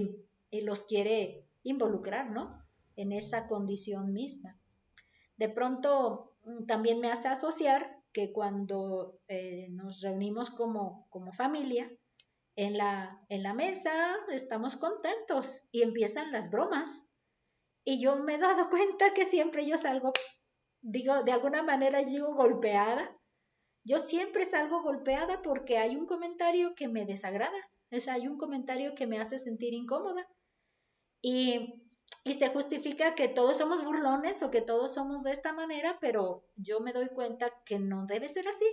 los quiere involucrar, ¿no? En esa condición misma. De pronto también me hace asociar que cuando nos reunimos como familia, en la mesa estamos contentos y empiezan las bromas. Y yo me he dado cuenta que siempre yo salgo, digo, de alguna manera llego golpeada. Yo siempre salgo golpeada porque hay un comentario que me desagrada. O sea, hay un comentario que me hace sentir incómoda. Y se justifica que todos somos burlones o que todos somos de esta manera, pero yo me doy cuenta que no debe ser así,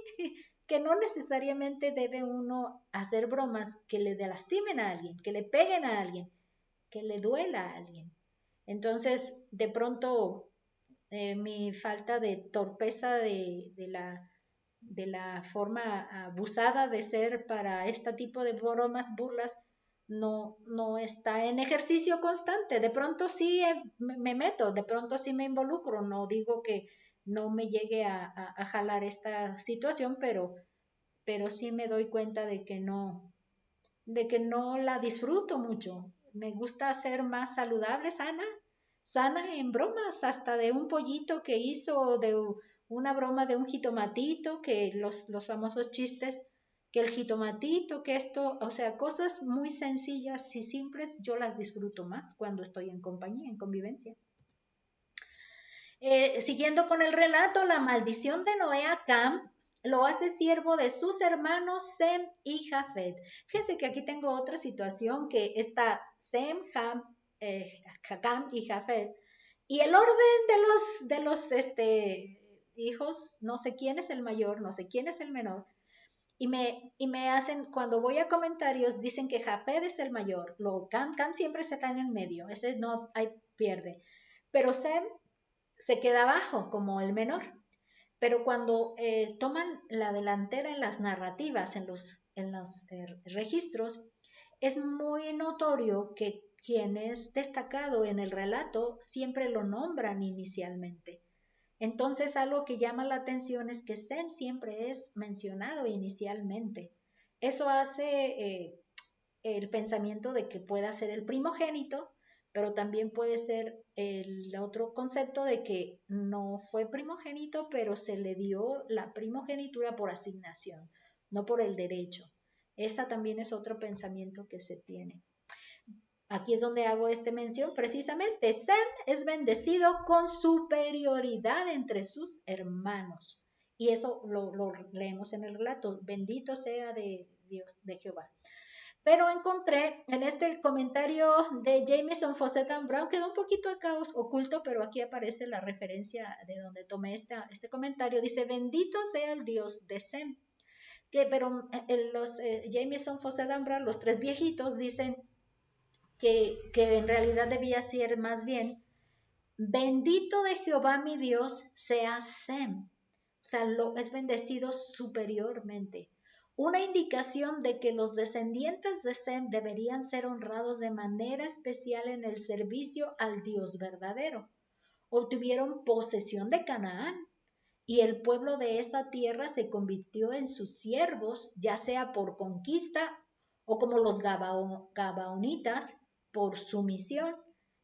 que no necesariamente debe uno hacer bromas que le lastimen a alguien, que le peguen a alguien, que le duela a alguien. Entonces, de pronto, mi falta de torpeza de la forma abusada de ser para este tipo de bromas, burlas, no está en ejercicio constante. De pronto sí me meto, de pronto sí me involucro. No digo que no me llegue a jalar esta situación, pero pero sí me doy cuenta de que no la disfruto mucho. Me gusta ser más saludable, sana en bromas, hasta de un pollito que hizo, de una broma de un jitomatito, que los famosos chistes, que el jitomatito, que esto, o sea, cosas muy sencillas y simples, yo las disfruto más cuando estoy en compañía, en convivencia. Siguiendo con el relato, la maldición de Noé a Cam lo hace siervo de sus hermanos Sem y Jafet. Fíjense que aquí tengo otra situación que está Sem, Cam y Jafet. Y el orden de los hijos, no sé quién es el mayor, no sé quién es el menor. Y me hacen, cuando voy a comentarios, dicen que Jafet es el mayor. Cam siempre se está en el medio, ese no hay pierde. Pero Sem se queda abajo como el menor. Pero cuando toman la delantera en las narrativas, en los registros, es muy notorio que quien es destacado en el relato siempre lo nombran inicialmente. Entonces, algo que llama la atención es que Sem siempre es mencionado inicialmente. Eso hace el pensamiento de que pueda ser el primogénito, pero también puede ser el otro concepto de que no fue primogénito, pero se le dio la primogenitura por asignación, no por el derecho. Esa también es otro pensamiento que se tiene. Aquí es donde hago esta mención precisamente. Sem es bendecido con superioridad entre sus hermanos. Y eso lo leemos en el relato. Bendito sea de Dios, de Jehová. Pero encontré en este comentario de Jameson Fawcett and Brown, quedó un poquito acá oculto, pero aquí aparece la referencia de donde tomé este comentario. Dice, bendito sea el Dios de Sem. Pero los Jameson Fawcett and Brown, los tres viejitos, dicen que en realidad debía ser más bien, bendito de Jehová mi Dios sea Sem. O sea, es bendecido superiormente. Una indicación de que los descendientes de Sem deberían ser honrados de manera especial en el servicio al Dios verdadero. Obtuvieron posesión de Canaán y el pueblo de esa tierra se convirtió en sus siervos, ya sea por conquista o como los gabaonitas por sumisión.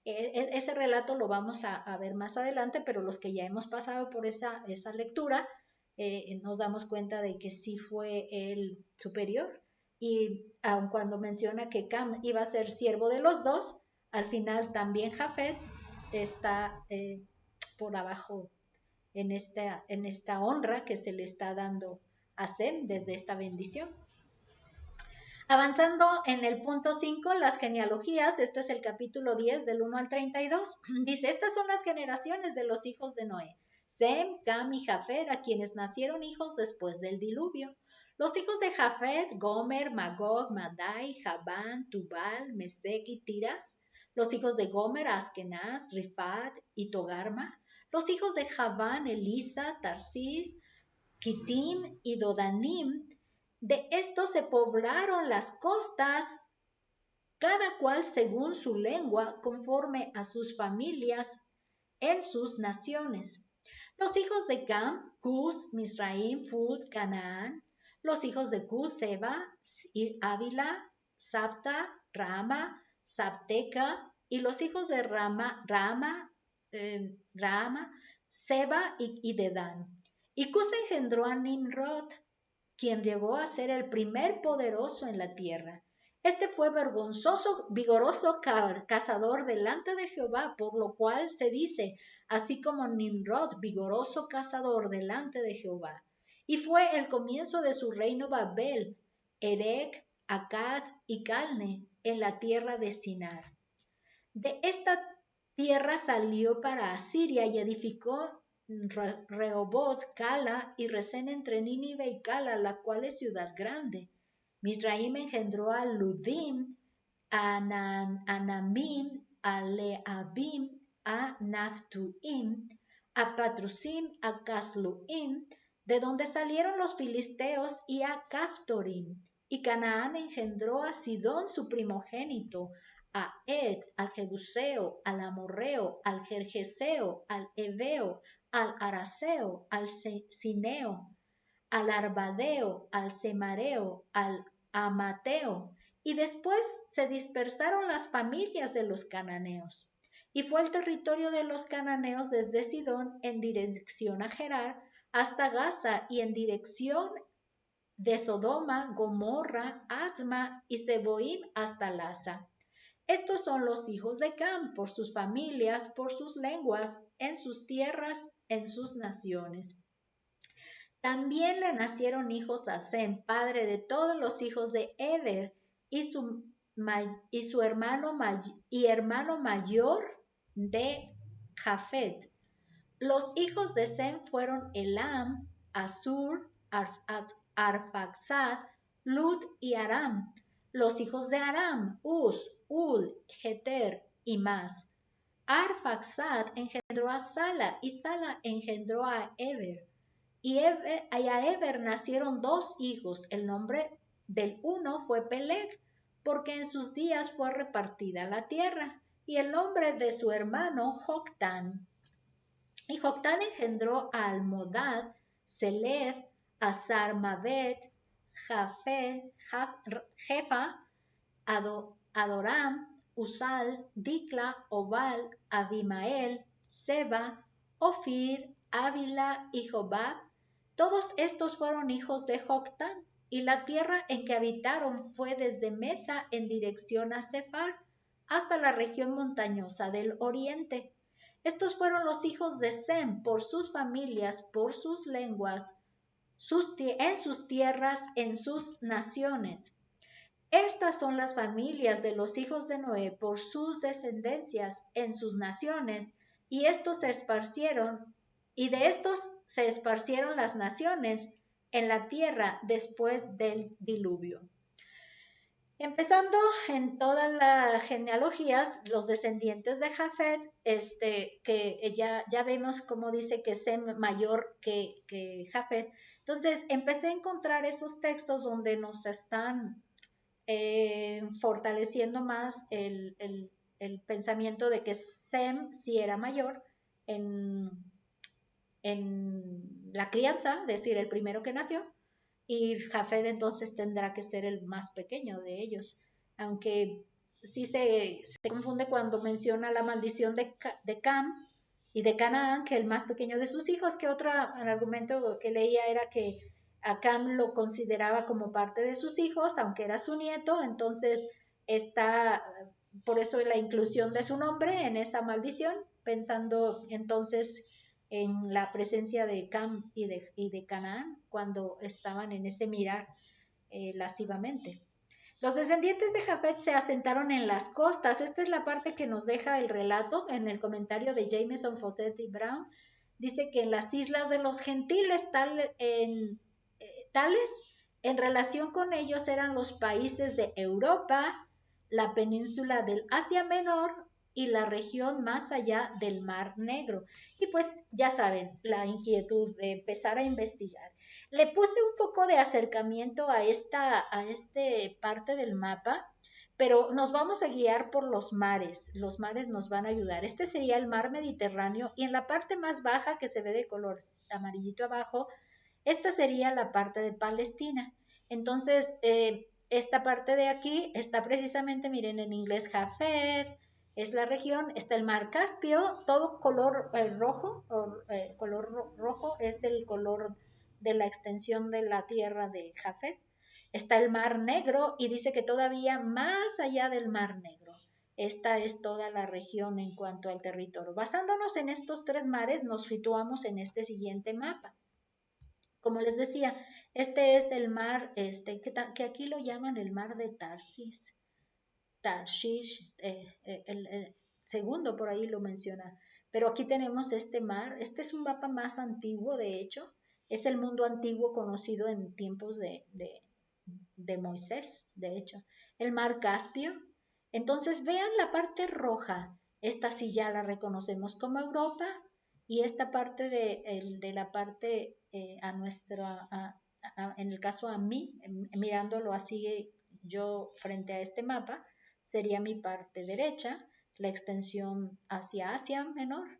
Ese relato lo vamos a ver más adelante, pero los que ya hemos pasado por esa lectura, nos damos cuenta de que sí fue el superior. Y aun cuando menciona que Cam iba a ser siervo de los dos, al final también Jafet está por abajo en esta honra que se le está dando a Sem desde esta bendición. Avanzando en el punto 5, las genealogías, esto es el capítulo 10 del 1 al 32, dice, estas son las generaciones de los hijos de Noé, Sem, Cam y Jafet, a quienes nacieron hijos después del diluvio. Los hijos de Jafet, Gomer, Magog, Madai, Javán, Tubal, Mesec y Tiras. Los hijos de Gomer, Askenaz, Rifat y Togarma. Los hijos de Javán, Elisa, Tarsis, Kitim y Dodanim. De estos se poblaron las costas, cada cual según su lengua, conforme a sus familias en sus naciones. Los hijos de Cam, Cus, Misraim, Fud, Canaán. Los hijos de Cus, Seba, Ávila, Sabta, Rama, Sabteca. Y los hijos de Rama, Seba y Dedán. Y Cus engendró a Nimrod, quien llegó a ser el primer poderoso en la tierra. Este fue vigoroso cazador delante de Jehová, por lo cual se dice, así como Nimrod, vigoroso cazador delante de Jehová. Y fue el comienzo de su reino Babel, Erec, Akkad y Calne, en la tierra de Sinar. De esta tierra salió para Asiria y edificó Rehoboth, Cala y Resén entre Nínive y Cala, la cual es ciudad grande. Misraim engendró a Ludim, a Anamim, a Leabim, a Naphtuim, a Patrusim, a Casluim, de donde salieron los filisteos, y a Caftorim. Y Canaán engendró a Sidón su primogénito, a Ed, al Jebuseo, al Amorreo, al Gergeseo, al Eveo, al Araseo, al Cineo, al Arbadeo, al Semareo, al Amateo, y después se dispersaron las familias de los cananeos. Y fue el territorio de los cananeos desde Sidón en dirección a Gerar hasta Gaza y en dirección de Sodoma, Gomorra, Adma y Seboim hasta Lasa. Estos son los hijos de Cam, por sus familias, por sus lenguas, en sus tierras, en sus naciones. También le nacieron hijos a Sem, padre de todos los hijos de Eber, y su hermano mayor de Jafet. Los hijos de Sem fueron Elam, Asur, Arfaxad, Lud y Aram. Los hijos de Aram, Uz, Ul, Geter y más. Arfaxad engendró a Sala y Sala engendró a Eber. Y a Eber nacieron dos hijos. El nombre del uno fue Peleg, porque en sus días fue repartida la tierra. Y el nombre de su hermano Joctán. Y Joctán engendró a Almodad, Selef, Azarmaveth, Jefa, Adoram, Usal, Dicla, Obal, Abimael, Seba, Ofir, Ávila y Jobab. Todos estos fueron hijos de Joctán, y la tierra en que habitaron fue desde Mesa en dirección a Sefar hasta la región montañosa del oriente. Estos fueron los hijos de Sem por sus familias, por sus lenguas, en sus tierras, en sus naciones. Estas son las familias de los hijos de Noé por sus descendencias en sus naciones, y estos se esparcieron, y de estos se esparcieron las naciones en la tierra después del diluvio. Empezando en todas las genealogías, los descendientes de Jafet, que ya vemos cómo dice que Sem mayor que Jafet. Entonces empecé a encontrar esos textos donde nos están fortaleciendo más el pensamiento de que Sem sí era mayor en la crianza, es decir, el primero que nació, y Jafet entonces tendrá que ser el más pequeño de ellos, aunque sí se confunde cuando menciona la maldición de Cam y de Canaán, que el más pequeño de sus hijos, que otro argumento que leía era que a Cam lo consideraba como parte de sus hijos, aunque era su nieto, entonces está, por eso la inclusión de su nombre en esa maldición, pensando entonces en la presencia de Cam y de Canaán cuando estaban en ese mirar lascivamente. Los descendientes de Jafet se asentaron en las costas. Esta es la parte que nos deja el relato en el comentario de Jameson, Fawcett y Brown. Dice que en las islas de los gentiles, tales en relación con ellos eran los países de Europa, la península del Asia Menor y la región más allá del Mar Negro. Y pues ya saben, la inquietud de empezar a investigar. Le puse un poco de acercamiento a esta parte del mapa, pero nos vamos a guiar por los mares. Los mares nos van a ayudar. Este sería el mar Mediterráneo y en la parte más baja que se ve de color amarillito abajo, esta sería la parte de Palestina. Entonces, esta parte de aquí está precisamente, miren, en inglés Jafet, es la región, está el mar Caspio, todo color rojo, color rojo es el color de la extensión de la tierra de Jafet. Está el mar Negro y dice que todavía más allá del mar Negro. Esta es toda la región en cuanto al territorio. Basándonos en estos tres mares, nos situamos en este siguiente mapa. Como les decía, este es el mar, que aquí lo llaman el mar de Tarshish, el segundo por ahí lo menciona, pero aquí tenemos este mar, este es un mapa más antiguo de hecho, es el mundo antiguo conocido en tiempos de Moisés, de hecho, el mar Caspio. Entonces vean la parte roja, esta sí ya la reconocemos como Europa, y esta parte de la parte en el caso a mí, mirándolo así yo frente a este mapa, sería mi parte derecha, la extensión hacia Asia Menor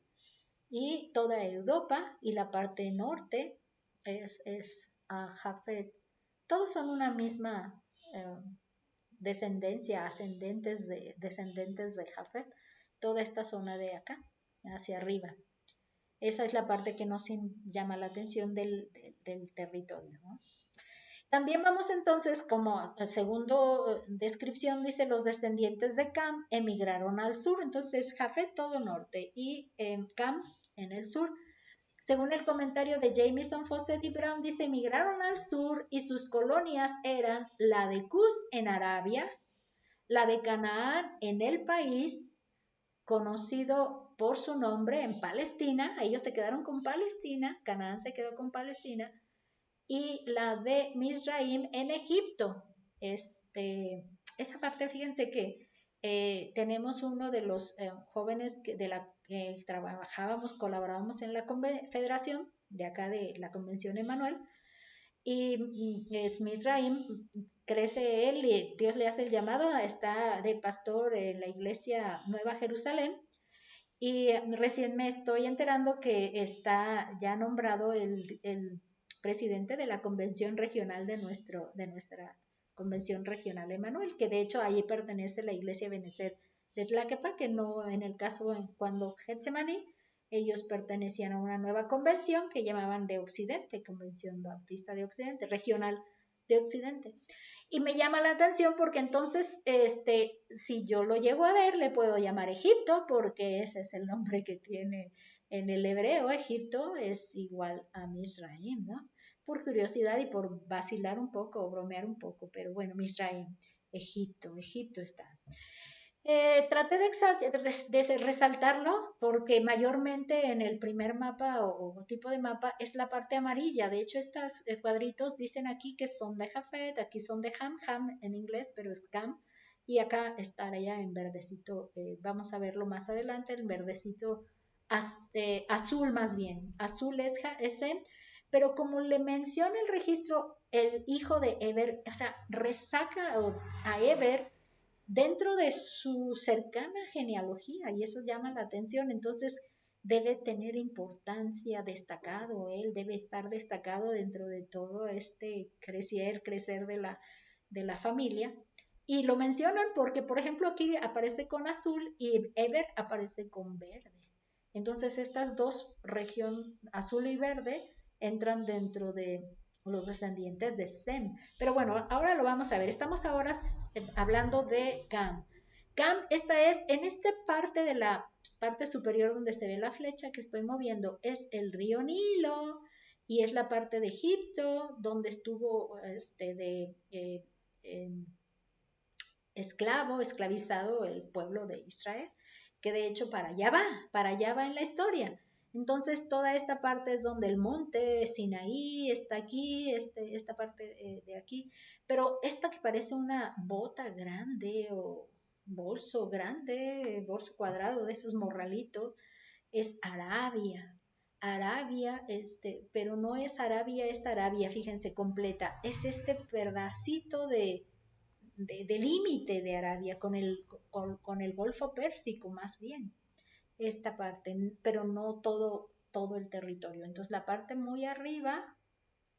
y toda Europa, y la parte norte es a Jafet, todos son una misma eh, descendencia, descendentes de Jafet, toda esta zona de acá, hacia arriba. Esa es la parte que nos llama la atención del territorio, ¿no? También vamos entonces, como el segundo descripción dice, los descendientes de Cam emigraron al sur, entonces Jafet todo norte y Cam en el sur. Según el comentario de Jamieson, Fawcett y Brown, dice, emigraron al sur y sus colonias eran la de Cus en Arabia, la de Canaán en el país, conocido por su nombre en Palestina, ellos se quedaron con Palestina, Canaán se quedó con Palestina, y la de Mizraim en Egipto. Esa parte, fíjense que tenemos uno de los jóvenes de la que trabajábamos, colaborábamos en la federación de acá de la Convención Emanuel, y es Mizraim, crece él y Dios le hace el llamado, está de pastor en la iglesia Nueva Jerusalén, y recién me estoy enterando que está ya nombrado el presidente de la convención regional de nuestra convención regional Emanuel, que de hecho ahí pertenece la iglesia Benecer de Tlaquepaque, que no en el caso cuando Getsemaní, ellos pertenecían a una nueva convención que llamaban de Occidente, Convención Bautista de Occidente, regional de Occidente. Y me llama la atención porque entonces, si yo lo llego a ver, le puedo llamar Egipto, porque ese es el nombre que tiene en el hebreo. Egipto es igual a Mizraim, ¿no? Por curiosidad y por vacilar un poco o bromear un poco, pero bueno, Mizraim, Egipto está. Traté de resaltarlo porque mayormente en el primer mapa o tipo de mapa es la parte amarilla. De hecho, estos cuadritos dicen aquí que son de Jafet, aquí son de Ham en inglés, pero es Cam. Y acá estaría en verdecito, vamos a verlo más adelante, en verdecito azul más bien. Azul es ese, pero como le menciona el registro, el hijo de Eber, o sea, resaca a Eber dentro de su cercana genealogía y eso llama la atención. Entonces debe tener importancia, destacado, él debe estar destacado dentro de todo este crecer de la familia. Y lo mencionan porque, por ejemplo, aquí aparece con azul y Eber aparece con verde. Entonces estas dos regiones, azul y verde, entran dentro de los descendientes de Sem. Pero bueno, ahora lo vamos a ver. Estamos ahora hablando de Cam. Cam, esta es, en esta parte de la parte superior donde se ve la flecha que estoy moviendo, es el río Nilo y es la parte de Egipto donde estuvo esclavizado el pueblo de Israel, que de hecho para allá va en la historia. Entonces toda esta parte es donde el monte Sinaí está aquí, esta parte de aquí, pero esta que parece una bota grande o bolso grande, bolso cuadrado de esos morralitos, es Arabia. Arabia, pero no es Arabia, esta Arabia, fíjense, completa, es este pedacito de límite de Arabia con el Golfo Pérsico más bien, esta parte, pero no todo el territorio. Entonces la parte muy arriba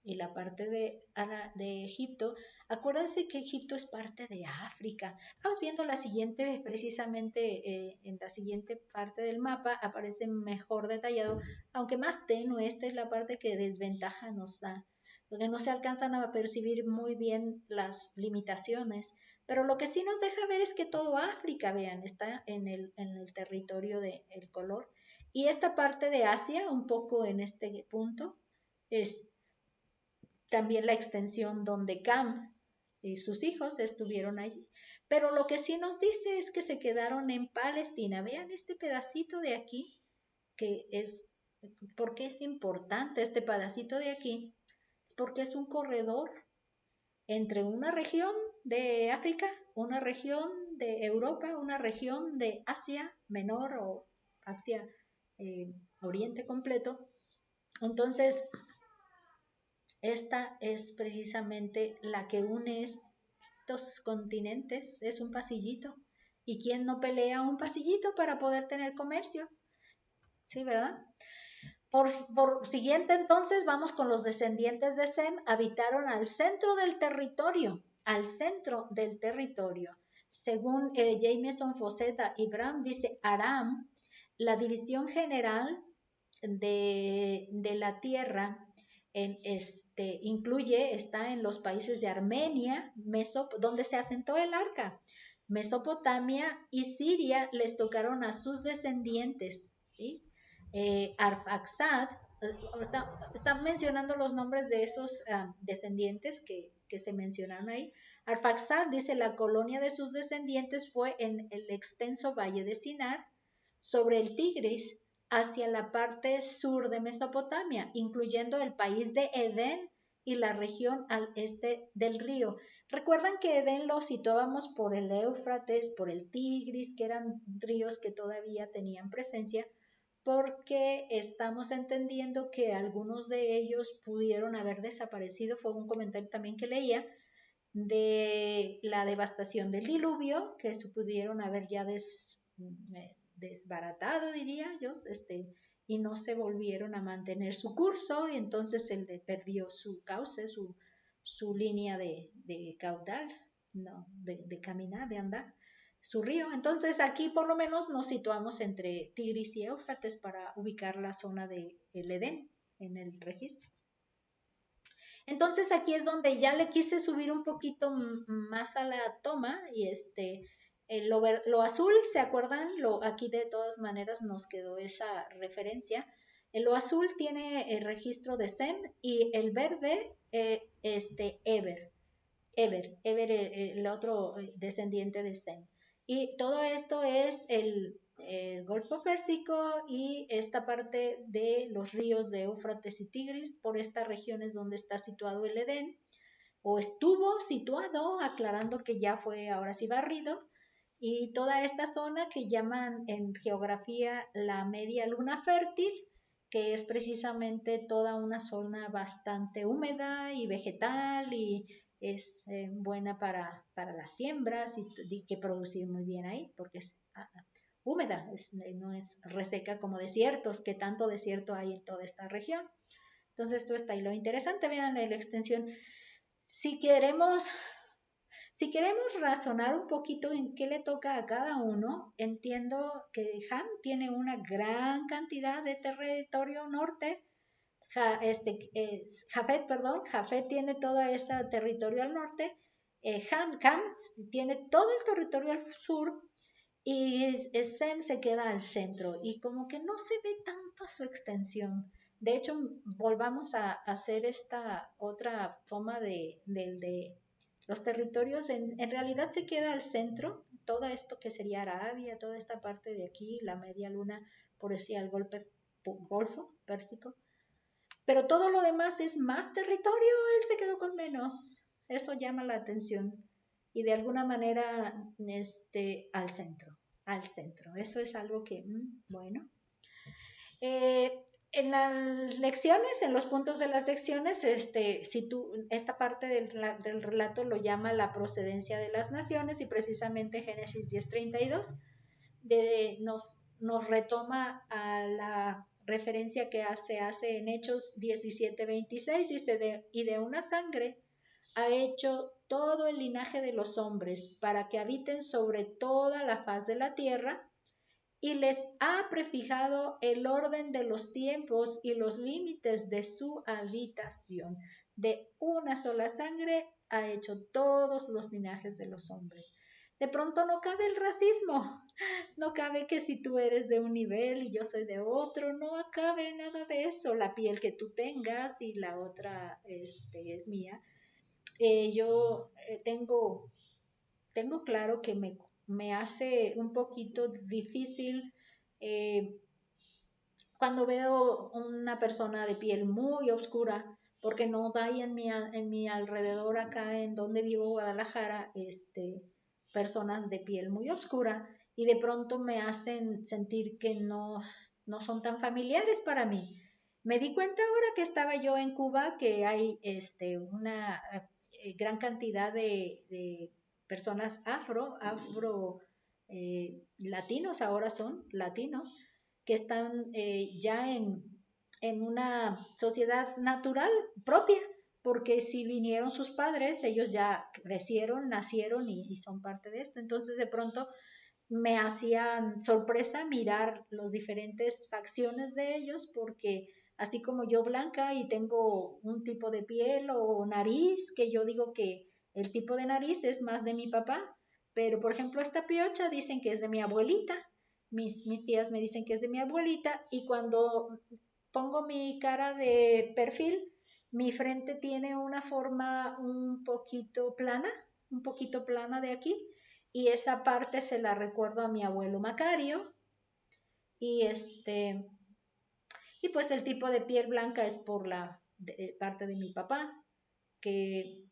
y la parte de Egipto, acuérdense que Egipto es parte de África. Estamos viendo la siguiente, precisamente en la siguiente parte del mapa aparece mejor detallado, aunque más tenue, esta es la parte que desventaja nos da, porque no se alcanzan a percibir muy bien las limitaciones. Pero lo que sí nos deja ver es que todo África, vean, está en el territorio del color. Y esta parte de Asia, un poco en este punto, es también la extensión donde Cam y sus hijos estuvieron allí. Pero lo que sí nos dice es que se quedaron en Palestina. Vean este pedacito de aquí, que es, ¿por qué es importante este pedacito de aquí? Es porque es un corredor entre una región de África, una región de Europa, una región de Asia Menor o Asia Oriente completo. Entonces, esta es precisamente la que une estos continentes, es un pasillito. ¿Y quién no pelea un pasillito para poder tener comercio? Sí, ¿verdad? Por siguiente, entonces, vamos con los descendientes de Sem, habitaron al centro del territorio. Según Jameson, Foceta y Bram, dice Aram, la división general de la tierra está en los países de Armenia, donde se asentó el arca. Mesopotamia y Siria les tocaron a sus descendientes, ¿sí? Arfaxad, están mencionando los nombres de esos descendientes que se mencionaron ahí. Arfaxad dice la colonia de sus descendientes fue en el extenso valle de Sinar, sobre el Tigris, hacia la parte sur de Mesopotamia, incluyendo el país de Edén y la región al este del río. Recuerdan que Edén lo situábamos por el Éufrates, por el Tigris, que eran ríos que todavía tenían presencia, porque estamos entendiendo que algunos de ellos pudieron haber desaparecido. Fue un comentario también que leía de la devastación del diluvio, que se pudieron haber ya desbaratado, diría yo, y no se volvieron a mantener su curso, y entonces él perdió su cauce, su línea de caudal, no, de caminar, de andar, su río. Entonces aquí por lo menos nos situamos entre Tigris y Éufrates para ubicar la zona de el Edén en el registro. Entonces aquí es donde ya le quise subir un poquito más a la toma y lo azul, ¿se acuerdan? Aquí de todas maneras nos quedó esa referencia. Lo azul tiene el registro de Sem y el verde, Eber, el otro descendiente de Sem. Y todo esto es el Golfo Pérsico y esta parte de los ríos de Éufrates y Tigris, por estas regiones donde está situado el Edén, o estuvo situado, aclarando que ya fue ahora sí barrido, y toda esta zona que llaman en geografía la media luna fértil, que es precisamente toda una zona bastante húmeda y vegetal y es buena para las siembras y que produce muy bien ahí porque es húmeda, no es reseca como desiertos, que tanto desierto hay en toda esta región. Entonces esto está ahí lo interesante, vean la extensión. Si queremos razonar un poquito en qué le toca a cada uno, entiendo que Ham tiene una gran cantidad de territorio norte. Jafet tiene todo ese territorio al norte. Ham tiene todo el territorio al sur y Sem se queda al centro y como que no se ve tanto su extensión. De hecho, volvamos a hacer esta otra toma de los territorios. En realidad se queda al centro, todo esto que sería Arabia, toda esta parte de aquí, la media luna, por decir el Golfo Pérsico. Pero todo lo demás es más territorio, él se quedó con menos. Eso llama la atención. Y de alguna manera, al centro. Eso es algo que, bueno. En las lecciones, en los puntos de las lecciones, esta parte del relato lo llama la procedencia de las naciones y precisamente Génesis 10:32 nos retoma a la referencia que hace en Hechos 17:26, dice, y de una sangre ha hecho todo el linaje de los hombres para que habiten sobre toda la faz de la tierra y les ha prefijado el orden de los tiempos y los límites de su habitación. De una sola sangre ha hecho todos los linajes de los hombres. De pronto no cabe el racismo, no cabe que si tú eres de un nivel y yo soy de otro, no cabe nada de eso, la piel que tú tengas y la otra es mía. Yo tengo claro que me hace un poquito difícil cuando veo una persona de piel muy oscura, porque no hay en mi alrededor acá en donde vivo, Guadalajara, personas de piel muy oscura y de pronto me hacen sentir que no son tan familiares para mí. Me di cuenta ahora que estaba yo en Cuba que hay una gran cantidad de personas afro latinos, ahora son latinos, que están ya en una sociedad natural propia, porque si vinieron sus padres, ellos ya crecieron, nacieron y son parte de esto. Entonces de pronto me hacían sorpresa mirar las diferentes facciones de ellos, porque así como yo blanca y tengo un tipo de piel o nariz, que yo digo que el tipo de nariz es más de mi papá, pero por ejemplo esta piocha dicen que es de mi abuelita, mis tías me dicen que es de mi abuelita, y cuando pongo mi cara de perfil, mi frente tiene una forma un poquito plana de aquí, y esa parte se la recuerdo a mi abuelo Macario, y y pues el tipo de piel blanca es por parte de mi papá, que,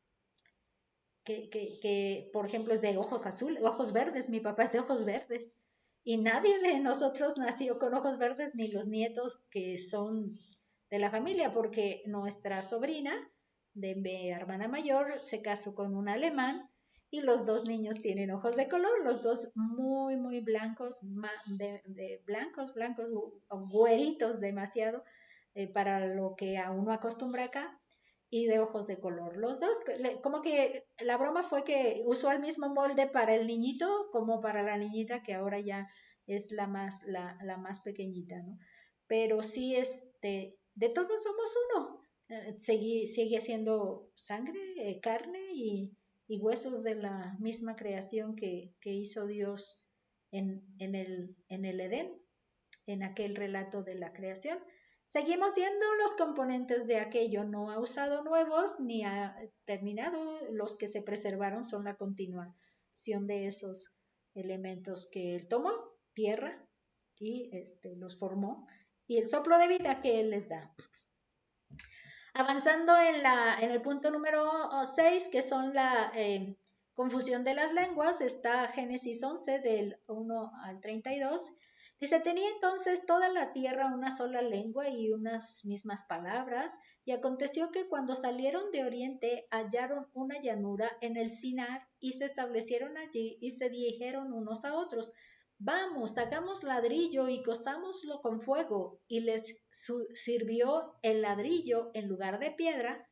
por ejemplo es de ojos azules, ojos verdes, mi papá es de ojos verdes, y nadie de nosotros nació con ojos verdes, ni los nietos que son de la familia, porque nuestra sobrina de mi hermana mayor se casó con un alemán y los dos niños tienen ojos de color, los dos muy, muy blancos, de blancos, blancos, güeritos demasiado, para lo que a uno acostumbra acá, y de ojos de color. Los dos, como que la broma fue que usó el mismo molde para el niñito como para la niñita, que ahora ya es la más pequeñita, ¿no? Pero sí, de todos somos uno. Sigue siendo sangre, carne y huesos de la misma creación que hizo Dios en el Edén, en aquel relato de la creación. Seguimos siendo los componentes de aquello, no ha usado nuevos ni ha terminado, los que se preservaron son la continuación de esos elementos que él tomó, tierra, y los formó, y el soplo de vida que él les da. Avanzando en el punto número 6, que son la confusión de las lenguas, está Génesis 11 del 1 al 32. Dice, tenía entonces toda la tierra una sola lengua y unas mismas palabras, y aconteció que cuando salieron de oriente hallaron una llanura en el Sinar y se establecieron allí y se dijeron unos a otros, vamos, hagamos ladrillo y cozámoslo con fuego. Y les sirvió el ladrillo en lugar de piedra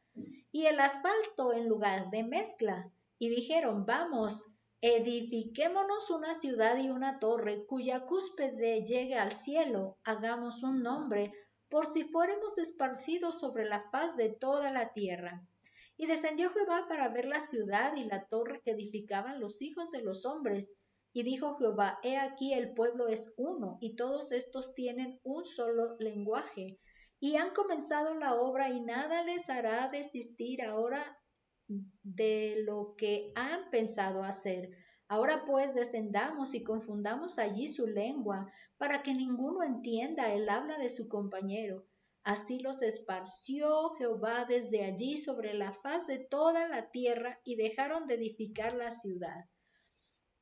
y el asfalto en lugar de mezcla. Y dijeron, vamos, edifiquémonos una ciudad y una torre cuya cúspide llegue al cielo, hagamos un nombre, por si fuéramos esparcidos sobre la faz de toda la tierra. Y descendió Jehová para ver la ciudad y la torre que edificaban los hijos de los hombres. Y dijo Jehová, he aquí el pueblo es uno, y todos estos tienen un solo lenguaje, y han comenzado la obra, y nada les hará desistir ahora de lo que han pensado hacer. Ahora pues descendamos y confundamos allí su lengua, para que ninguno entienda el habla de su compañero. Así los esparció Jehová desde allí sobre la faz de toda la tierra, y dejaron de edificar la ciudad.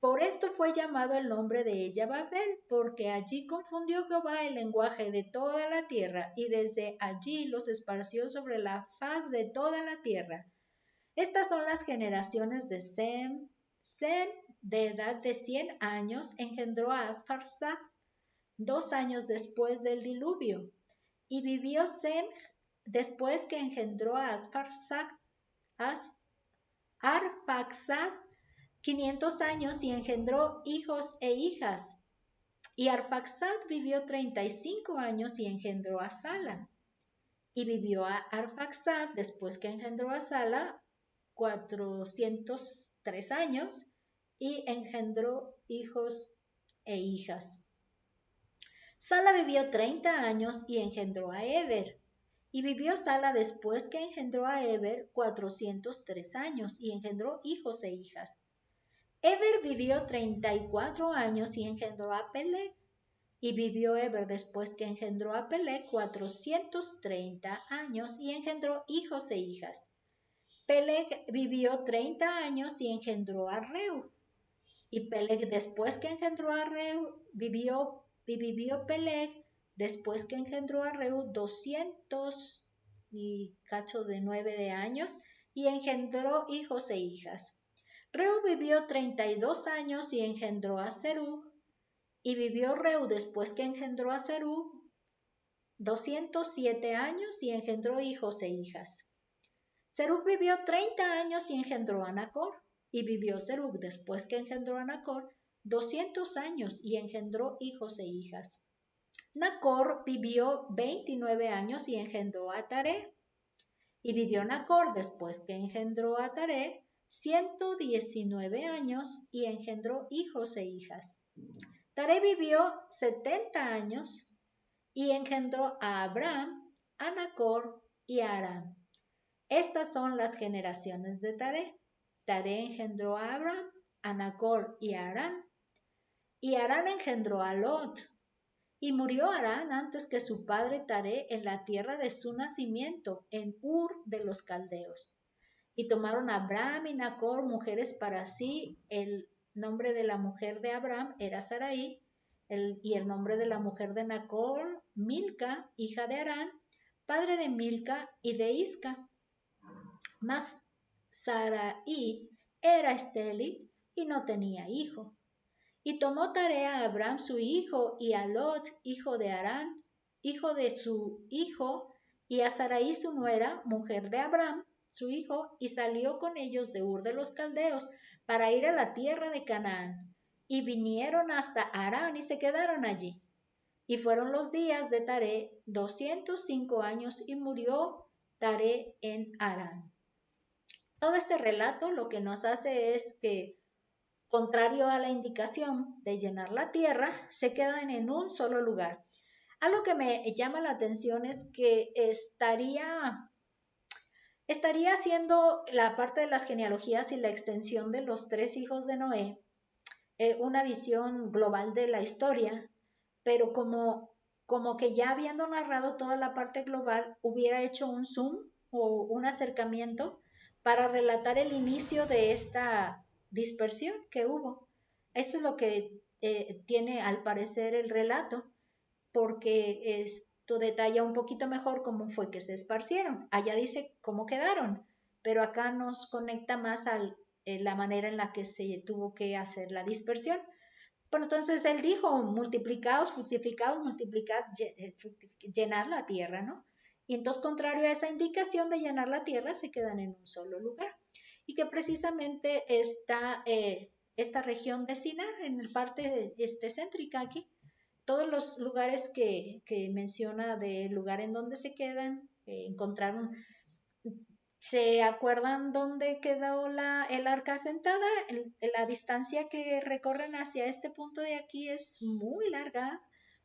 Por esto fue llamado el nombre de ella Babel, porque allí confundió Jehová el lenguaje de toda la tierra, y desde allí los esparció sobre la faz de toda la tierra. Estas son las generaciones de Sem. Sem, de edad de 100 años, engendró a Arfaxad 2 años después del diluvio. Y vivió Sem después que engendró a Arfaxad 500 años y engendró hijos e hijas. Y Arfaxad vivió 35 años y engendró a Sala. Y vivió a Arfaxad después que engendró a Sala 403 años y engendró hijos e hijas. Sala vivió 30 años y engendró a Eber. Y vivió Sala después que engendró a Eber 403 años y engendró hijos e hijas. Eber vivió 34 años y engendró a Peleg. Y vivió Eber después que engendró a Peleg 430 años y engendró hijos e hijas. Peleg vivió 30 años y engendró a Reu. Y Peleg después que engendró a Reu, vivió Peleg después que engendró a Reu 200 y cacho de 9 de años y engendró hijos e hijas. Reu vivió 32 años y engendró a Serug. Y vivió Reu después que engendró a Serug 207 años y engendró hijos e hijas. Serug vivió 30 años y engendró a Nacor. Y vivió Serug después que engendró a Nacor 200 años y engendró hijos e hijas. Nacor vivió 29 años y engendró a Taré. Y vivió Nacor después que engendró a Taré 119 años y engendró hijos e hijas. Taré vivió 70 años y engendró a Abram, a Nacor y a Harán. Estas son las generaciones de Taré. Taré engendró a Abram, a Nacor y a Harán. Y Harán engendró a Lot. Y murió Harán antes que su padre Taré en la tierra de su nacimiento, en Ur de los Caldeos. Y tomaron a Abram y Nacor mujeres para sí. El nombre de la mujer de Abram era Sarai, y el nombre de la mujer de Nacor, Milca, hija de Harán, padre de Milca y de Isca. Mas Sarai era estéril y no tenía hijo. Y tomó Taré a Abram su hijo y a Lot, hijo de Harán, hijo de su hijo, y a Sarai su nuera, mujer de Abram, su hijo, y salió con ellos de Ur de los Caldeos para ir a la tierra de Canaán. Y vinieron hasta Harán y se quedaron allí. Y fueron los días de Taré 205 años y murió Taré en Harán. Todo este relato lo que nos hace es que, contrario a la indicación de llenar la tierra, se quedan en un solo lugar. Algo que me llama la atención es que estaría haciendo la parte de las genealogías y la extensión de los 3 hijos de Noé, una visión global de la historia, pero como que ya habiendo narrado toda la parte global, hubiera hecho un zoom o un acercamiento para relatar el inicio de esta dispersión que hubo. Esto es lo que tiene al parecer el relato, porque esto detalla un poquito mejor cómo fue que se esparcieron. Allá dice cómo quedaron, pero acá nos conecta más a la manera en la que se tuvo que hacer la dispersión. Bueno, entonces él dijo, multiplicaos, fructificaos, multiplicad, llenar la tierra, ¿no? Y entonces, contrario a esa indicación de llenar la tierra, se quedan en un solo lugar. Y que precisamente esta región de Sinar, en la parte céntrica aquí, todos los lugares que menciona del lugar en donde se quedan, encontraron. ¿Se acuerdan dónde quedó el arca asentada? La distancia que recorren hacia este punto de aquí es muy larga,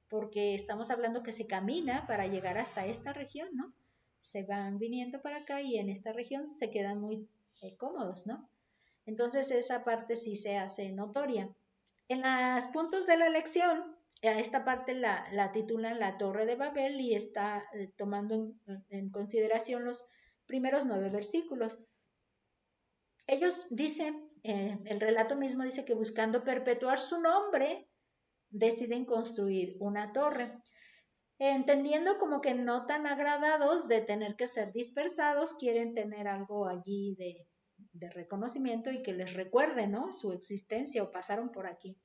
porque estamos hablando que se camina para llegar hasta esta región, ¿no? Se van viniendo para acá y en esta región se quedan muy cómodos, ¿no? Entonces esa parte sí se hace notoria. En los puntos de la lección, esta parte la titulan la Torre de Babel y está tomando en consideración los primeros 9 versículos. Ellos dicen, el relato mismo dice que buscando perpetuar su nombre, deciden construir una torre, entendiendo como que no tan agradados de tener que ser dispersados, quieren tener algo allí de reconocimiento y que les recuerde, ¿no?, su existencia o pasaron por aquí.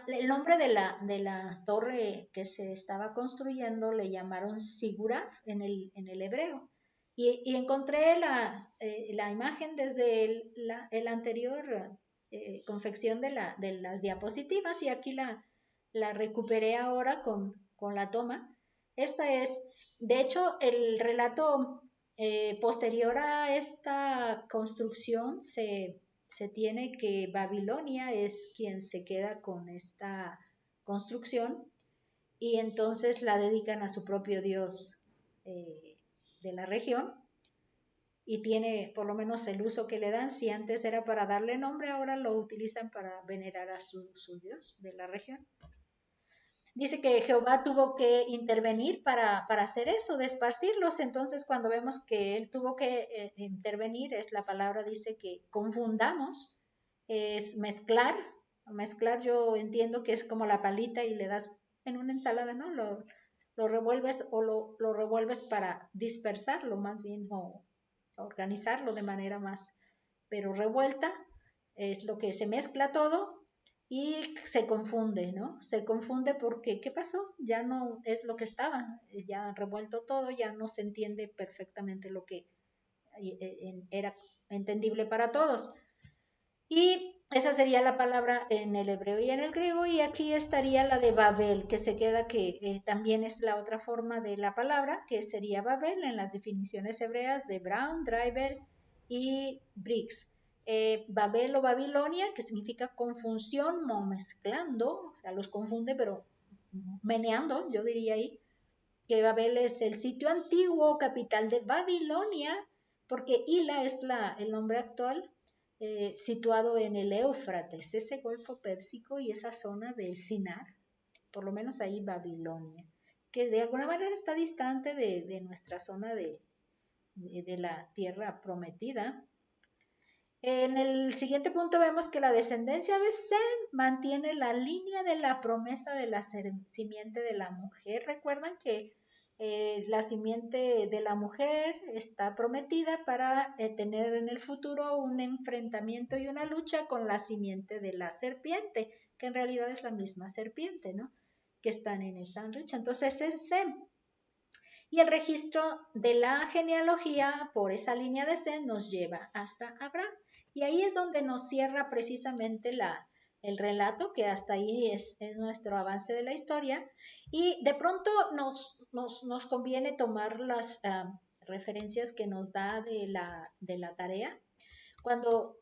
El nombre de la torre que se estaba construyendo le llamaron Sigurat en el hebreo. Y encontré la imagen desde el anterior confección de las diapositivas y aquí la recuperé ahora con la toma. Esta es, de hecho, el relato posterior a esta construcción se tiene que Babilonia es quien se queda con esta construcción y entonces la dedican a su propio dios de la región y tiene por lo menos el uso que le dan. Si antes era para darle nombre, ahora lo utilizan para venerar a su dios de la región. Dice que Jehová tuvo que intervenir para hacer eso, de esparcirlos. Entonces, cuando vemos que él tuvo que intervenir, la palabra dice que confundamos, es mezclar. Mezclar yo entiendo que es como la palita y le das en una ensalada, ¿no? Lo revuelves o lo revuelves para dispersarlo más bien o organizarlo de manera más, pero revuelta es lo que se mezcla todo. y se confunde, ¿no? Se confunde porque, ¿qué pasó? Ya no es lo que estaba, ya revuelto todo, ya no se entiende perfectamente lo que era entendible para todos. Y esa sería la palabra en el hebreo y en el griego, y aquí estaría la de Babel, que se queda que también es la otra forma de la palabra, que sería Babel en las definiciones hebreas de Brown, Driver y Briggs. Babel o Babilonia, que significa confusión o mezclando, o sea, los confunde, pero meneando, yo diría ahí, que Babel es el sitio antiguo, capital de Babilonia, porque Hila es el nombre actual, situado en el Éufrates, ese golfo Pérsico y esa zona del Sinar, por lo menos ahí Babilonia, que de alguna manera está distante de nuestra zona de la tierra prometida. En el siguiente punto vemos que la descendencia de Sem mantiene la línea de la promesa de la simiente de la mujer. Recuerdan que la simiente de la mujer está prometida para tener en el futuro un enfrentamiento y una lucha con la simiente de la serpiente, que en realidad es la misma serpiente, ¿no? Que están en esa lucha. Entonces es Sem. Y el registro de la genealogía por esa línea de Sem nos lleva hasta Abraham. Y ahí es donde nos cierra precisamente el relato, que hasta ahí es nuestro avance de la historia. Y de pronto nos conviene tomar las referencias que nos da de la tarea. Cuando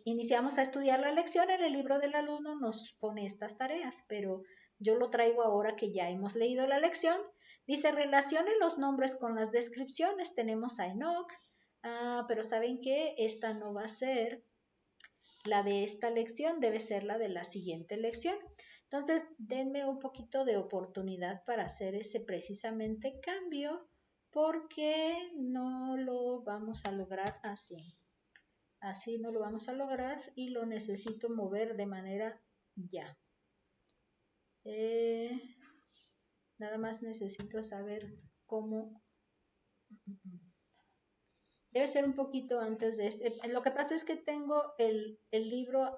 iniciamos a estudiar la lección, en el libro del alumno nos pone estas tareas, pero yo lo traigo ahora que ya hemos leído la lección. Dice, relacione los nombres con las descripciones. Tenemos a Enoch, pero ¿saben qué? Esta no va a ser la de esta lección, debe ser la de la siguiente lección. Entonces, denme un poquito de oportunidad para hacer ese precisamente cambio, porque no lo vamos a lograr así. Así no lo vamos a lograr y lo necesito mover de manera ya. Nada más necesito saber cómo. Debe ser un poquito antes de este. Lo que pasa es que tengo el libro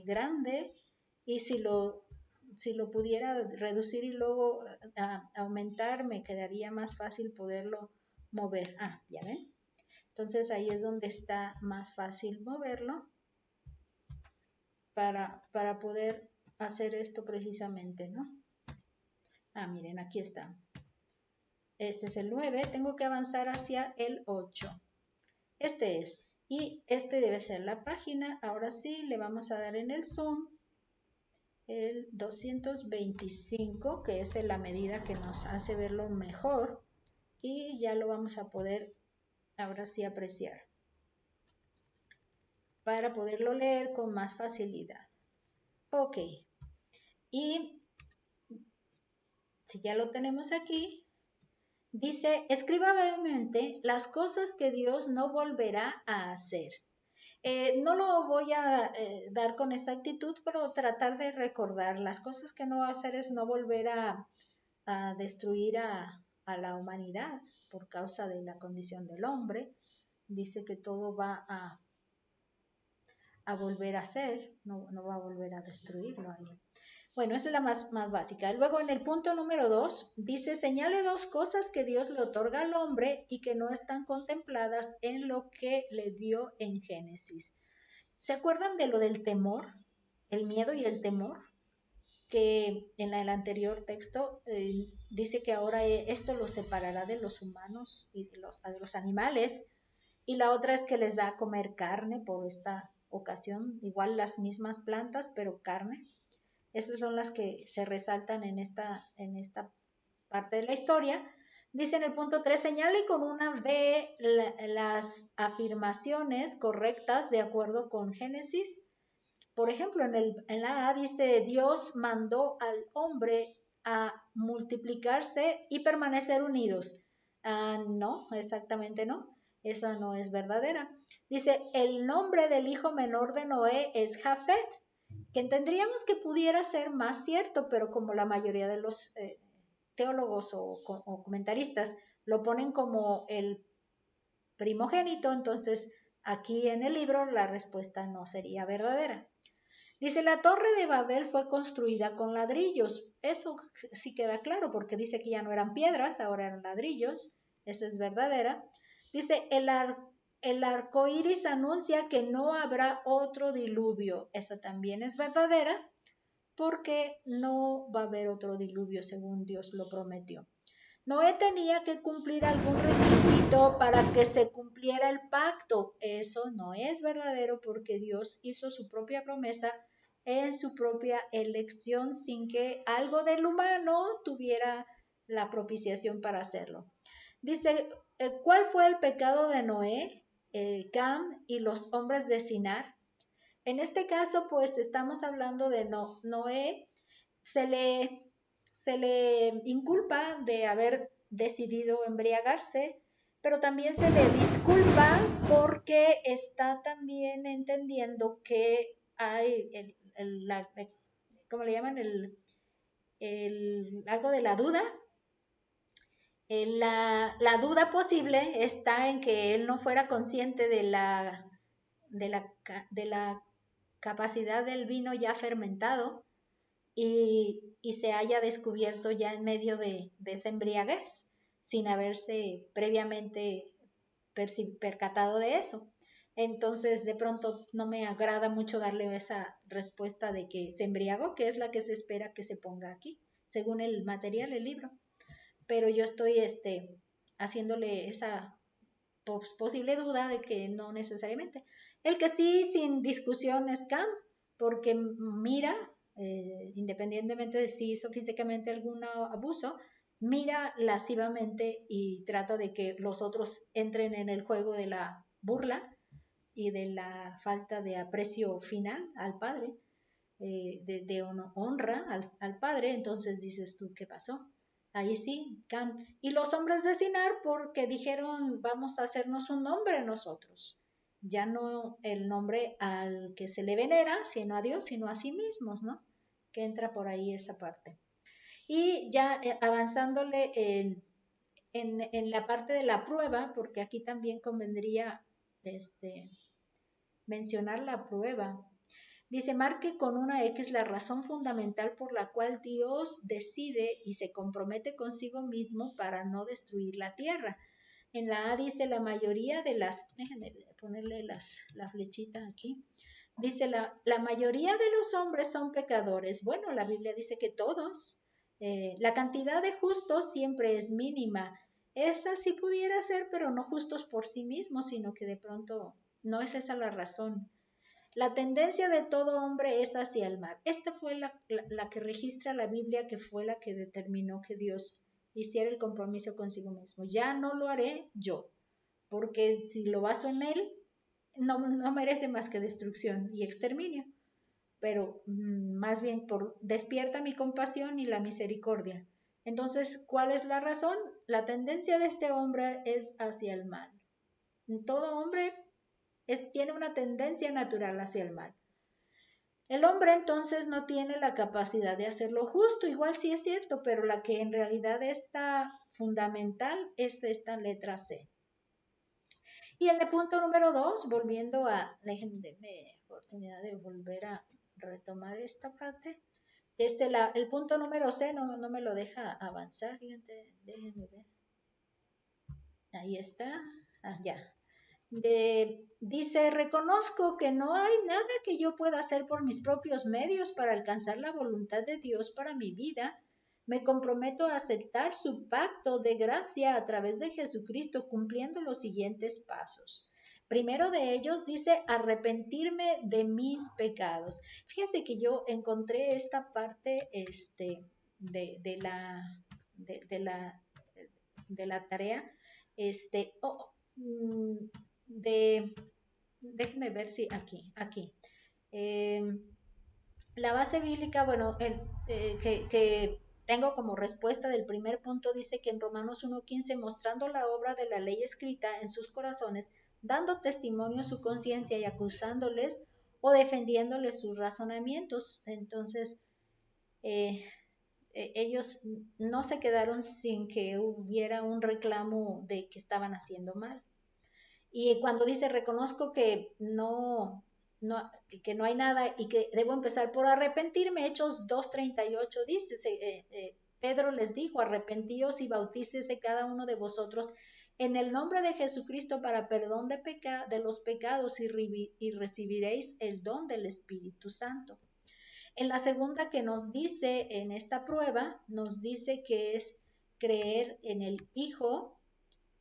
grande, y si lo pudiera reducir y luego aumentar, me quedaría más fácil poderlo mover. Ya ven. Entonces ahí es donde está más fácil moverlo para poder hacer esto precisamente, ¿no? Miren, aquí está. Este es el 9, tengo que avanzar hacia el 8. Este es, y este debe ser la página. Ahora sí, le vamos a dar en el zoom el 225, que es la medida que nos hace verlo mejor, y ya lo vamos a poder ahora sí apreciar para poderlo leer con más facilidad. Ok, y si ya lo tenemos aquí, dice, escriba brevemente las cosas que Dios no volverá a hacer. No lo voy a dar con exactitud, pero tratar de recordar. Las cosas que no va a hacer es no volver a destruir a la humanidad por causa de la condición del hombre. Dice que todo va a volver a ser, no va a volver a destruirlo ahí. Bueno, esa es la más básica. Luego en el punto número 2 dice, señale 2 cosas que Dios le otorga al hombre y que no están contempladas en lo que le dio en Génesis. ¿Se acuerdan de lo del temor? El miedo y el temor, que en el anterior texto dice que ahora esto los separará de los humanos y de los animales, y la otra es que les da a comer carne por esta ocasión, igual las mismas plantas, pero carne. Esas son las que se resaltan en esta parte de la historia. Dice en el punto 3, señale con una V las afirmaciones correctas de acuerdo con Génesis. Por ejemplo, en la A dice, Dios mandó al hombre a multiplicarse y permanecer unidos. No, exactamente no. Esa no es verdadera. Dice, el nombre del hijo menor de Noé es Jafet, que entendríamos que pudiera ser más cierto, pero como la mayoría de los teólogos o comentaristas lo ponen como el primogénito, entonces Aquí en el libro la respuesta no sería verdadera. Dice, la torre de Babel fue construida con ladrillos. Eso sí queda claro porque dice que ya no eran piedras, ahora eran ladrillos. Esa es verdadera. Dice, el arco iris anuncia que no habrá otro diluvio. Esa también es verdadera porque no va a haber otro diluvio según Dios lo prometió. Noé tenía que cumplir algún requisito para que se cumpliera el pacto. Eso no es verdadero porque Dios hizo su propia promesa en su propia elección sin que algo del humano tuviera la propiciación para hacerlo. Dice, ¿cuál fue el pecado de Noé, Cam y los hombres de Sinar? En este caso, pues estamos hablando de Noé, se le, se le inculpa de haber decidido embriagarse, pero también se le disculpa porque está también entendiendo que hay ¿cómo le llaman? Algo de la duda. La duda posible está en que él no fuera consciente de la capacidad del vino ya fermentado y se haya descubierto ya en medio de esa embriaguez sin haberse previamente percatado de eso. Entonces, de pronto no me agrada mucho darle esa respuesta de que se embriagó, que es la que se espera que se ponga aquí, según el material, el libro. Pero yo estoy haciéndole esa posible duda de que no necesariamente. El que sí, sin discusión, es Cam, porque mira, independientemente de si hizo físicamente algún abuso, mira lascivamente y trata de que los otros entren en el juego de la burla y de la falta de aprecio final al padre, de honra al padre. Entonces dices tú, ¿qué pasó? Ahí sí, Cam. Y los hombres de Sinar porque dijeron, vamos a hacernos un nombre nosotros. Ya no el nombre al que se le venera, sino a Dios, sino a sí mismos, ¿no? Que entra por ahí esa parte. Y ya avanzándole en la parte de la prueba, porque aquí también convendría mencionar la prueba. Dice, marque con una X la razón fundamental por la cual Dios decide y se compromete consigo mismo para no destruir la tierra. En la A dice la mayoría de las, déjenme ponerle la flechita aquí, dice la mayoría de los hombres son pecadores. Bueno, la Biblia dice que todos. La cantidad de justos siempre es mínima. Esa sí pudiera ser, pero no justos por sí mismos, sino que de pronto no es esa la razón. La tendencia de todo hombre es hacia el mal. Esta fue la que registra la Biblia, que fue la que determinó que Dios hiciera el compromiso consigo mismo. Ya no lo haré yo, porque si lo baso en él, no merece más que destrucción y exterminio. Pero más bien despierta mi compasión y la misericordia. Entonces, ¿cuál es la razón? La tendencia de este hombre es hacia el mal. Todo hombre tiene una tendencia natural hacia el mal. El hombre entonces no tiene la capacidad de hacer lo justo, igual sí es cierto, pero la que en realidad está fundamental es esta letra C. Y en el punto número 2, volviendo a, déjenme oportunidad de volver a retomar esta parte. El punto número C no me lo deja avanzar, fíjense, déjenme ver. Ahí está, ya. Dice, reconozco que no hay nada que yo pueda hacer por mis propios medios para alcanzar la voluntad de Dios para mi vida. Me comprometo a aceptar su pacto de gracia a través de Jesucristo cumpliendo los siguientes pasos. Primero de ellos dice arrepentirme de mis pecados. Fíjense que yo encontré esta parte de la tarea. Déjenme ver si aquí. La base bíblica, bueno, que tengo como respuesta del primer punto, dice que en Romanos 1:15, mostrando la obra de la ley escrita en sus corazones, dando testimonio a su conciencia y acusándoles o defendiéndoles sus razonamientos. Entonces, ellos no se quedaron sin que hubiera un reclamo de que estaban haciendo mal. Y cuando dice, reconozco que que no hay nada y que debo empezar por arrepentirme, Hechos 2:38 dice, Pedro les dijo, arrepentíos y bautícese cada uno de vosotros en el nombre de Jesucristo para perdón de los pecados y recibiréis el don del Espíritu Santo. En la segunda que nos dice en esta prueba, nos dice que es creer en el Hijo,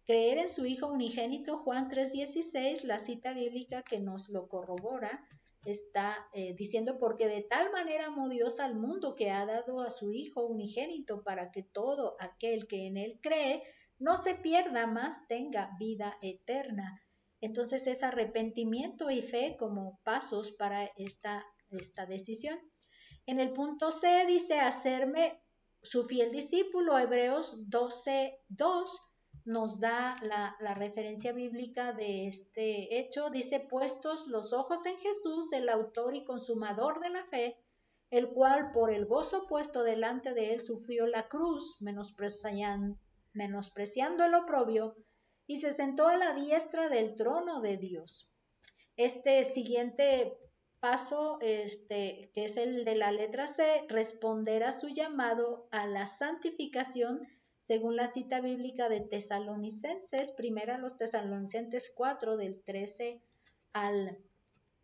creer en su Hijo unigénito. Juan 3:16, la cita bíblica que nos lo corrobora, está diciendo, porque de tal manera amó Dios al mundo que ha dado a su Hijo unigénito para que todo aquel que en él cree no se pierda, más tenga vida eterna. Entonces es arrepentimiento y fe como pasos para esta decisión. En el punto C dice hacerme su fiel discípulo. Hebreos 12:2 nos da la referencia bíblica de este hecho. Dice, puestos los ojos en Jesús, el autor y consumador de la fe, el cual por el gozo puesto delante de él sufrió la cruz, menospreciando el oprobio, y se sentó a la diestra del trono de Dios. Este siguiente paso, que es el de la letra C, responder a su llamado a la santificación, según la cita bíblica de Tesalonicenses, primera los Tesalonicenses 4, del 13 al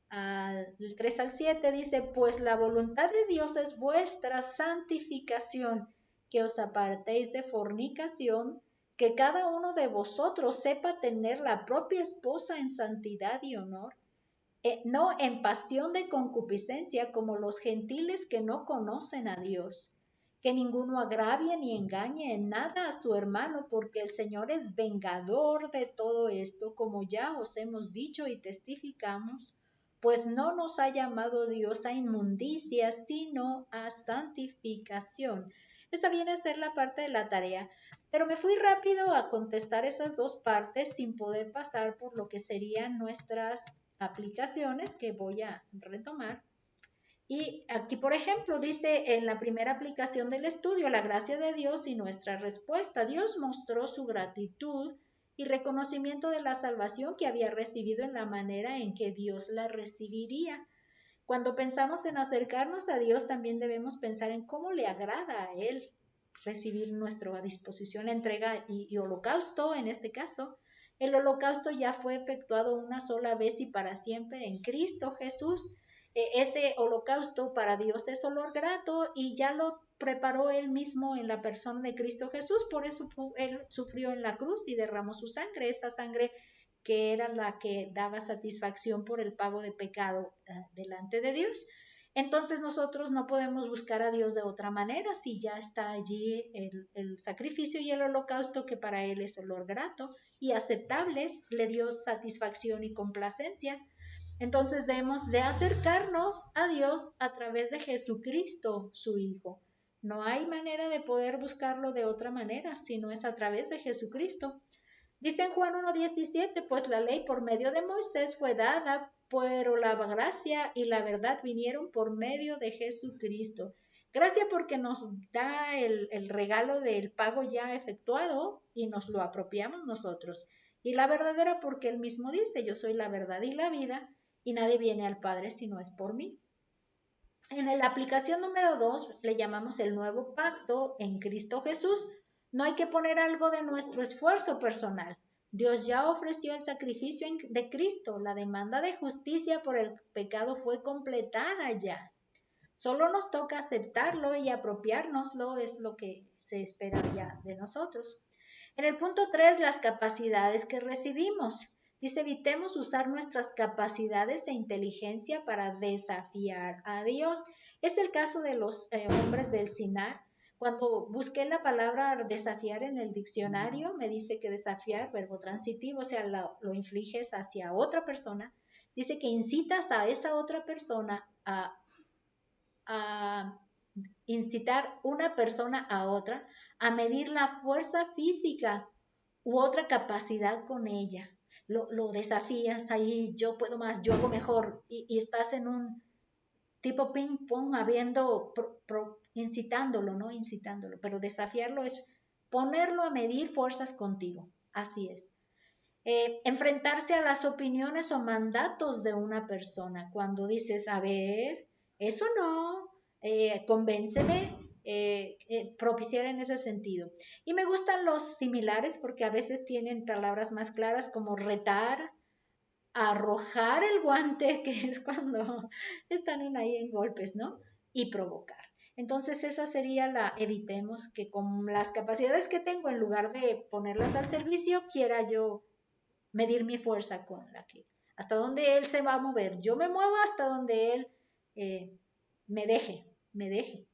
3 al 7, dice, pues la voluntad de Dios es vuestra santificación, que os apartéis de fornicación, que cada uno de vosotros sepa tener la propia esposa en santidad y honor, no en pasión de concupiscencia como los gentiles que no conocen a Dios. Que ninguno agravie ni engañe en nada a su hermano, porque el Señor es vengador de todo esto, como ya os hemos dicho y testificamos, pues no nos ha llamado Dios a inmundicia, sino a santificación. Esta viene a ser la parte de la tarea, pero me fui rápido a contestar esas dos partes sin poder pasar por lo que serían nuestras aplicaciones que voy a retomar. Y aquí, por ejemplo, dice en la primera aplicación del estudio, la gracia de Dios y nuestra respuesta. Dios mostró su gratitud y reconocimiento de la salvación que había recibido en la manera en que Dios la recibiría. Cuando pensamos en acercarnos a Dios, también debemos pensar en cómo le agrada a Él recibir nuestra disposición, entrega y holocausto. En este caso, el holocausto ya fue efectuado una sola vez y para siempre en Cristo Jesús. Ese holocausto para Dios es olor grato y ya lo preparó Él mismo en la persona de Cristo Jesús. Por eso Él sufrió en la cruz y derramó su sangre, esa sangre que era la que daba satisfacción por el pago de pecado delante de Dios. Entonces nosotros no podemos buscar a Dios de otra manera si ya está allí el sacrificio y el holocausto que para Él es olor grato y aceptables, le dio satisfacción y complacencia. Entonces debemos de acercarnos a Dios a través de Jesucristo, su Hijo. No hay manera de poder buscarlo de otra manera, sino es a través de Jesucristo. Dice en Juan 1:17, pues la ley por medio de Moisés fue dada, pero la gracia y la verdad vinieron por medio de Jesucristo. Gracia porque nos da el regalo del pago ya efectuado y nos lo apropiamos nosotros. Y la verdad era porque él mismo dice, yo soy la verdad y la vida, y nadie viene al Padre si no es por mí. En la aplicación número 2 le llamamos el nuevo pacto en Cristo Jesús. No hay que poner algo de nuestro esfuerzo personal. Dios ya ofreció el sacrificio de Cristo. La demanda de justicia por el pecado fue completada ya. Solo nos toca aceptarlo y apropiárnoslo, es lo que se espera ya de nosotros. En el punto 3, las capacidades que recibimos. Dice, evitemos usar nuestras capacidades de inteligencia para desafiar a Dios. Es el caso de los hombres del Sinar. Cuando busqué la palabra desafiar en el diccionario, me dice que desafiar, verbo transitivo, o sea, lo infliges hacia otra persona. Dice que incitas a esa otra persona a incitar una persona a otra a medir la fuerza física u otra capacidad con ella. Lo desafías ahí, yo puedo más, yo hago mejor, y estás en un tipo ping pong incitándolo, ¿no? Incitándolo, pero desafiarlo es ponerlo a medir fuerzas contigo, así es. enfrentarse a las opiniones o mandatos de una persona. Cuando dices, a ver, eso no, convénceme, propiciar en ese sentido. Y me gustan los similares porque a veces tienen palabras más claras como retar, arrojar el guante, que es cuando están ahí en golpes, ¿no? Y provocar. Entonces esa sería la evitemos, que con las capacidades que tengo, en lugar de ponerlas al servicio, quiera yo medir mi fuerza con la que, hasta donde él se va a mover. Yo me muevo hasta donde él me deje.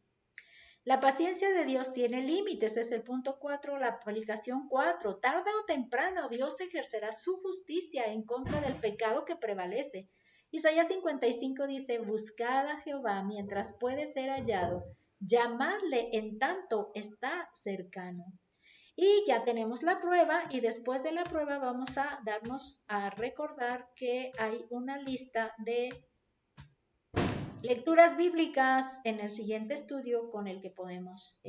La paciencia de Dios tiene límites, es el punto 4, la aplicación 4. Tarde o temprano Dios ejercerá su justicia en contra del pecado que prevalece. Isaías 55 dice, buscad a Jehová mientras puede ser hallado, llamadle en tanto está cercano. Y ya tenemos la prueba, y después de la prueba vamos a darnos a recordar que hay una lista de lecturas bíblicas en el siguiente estudio con el que podemos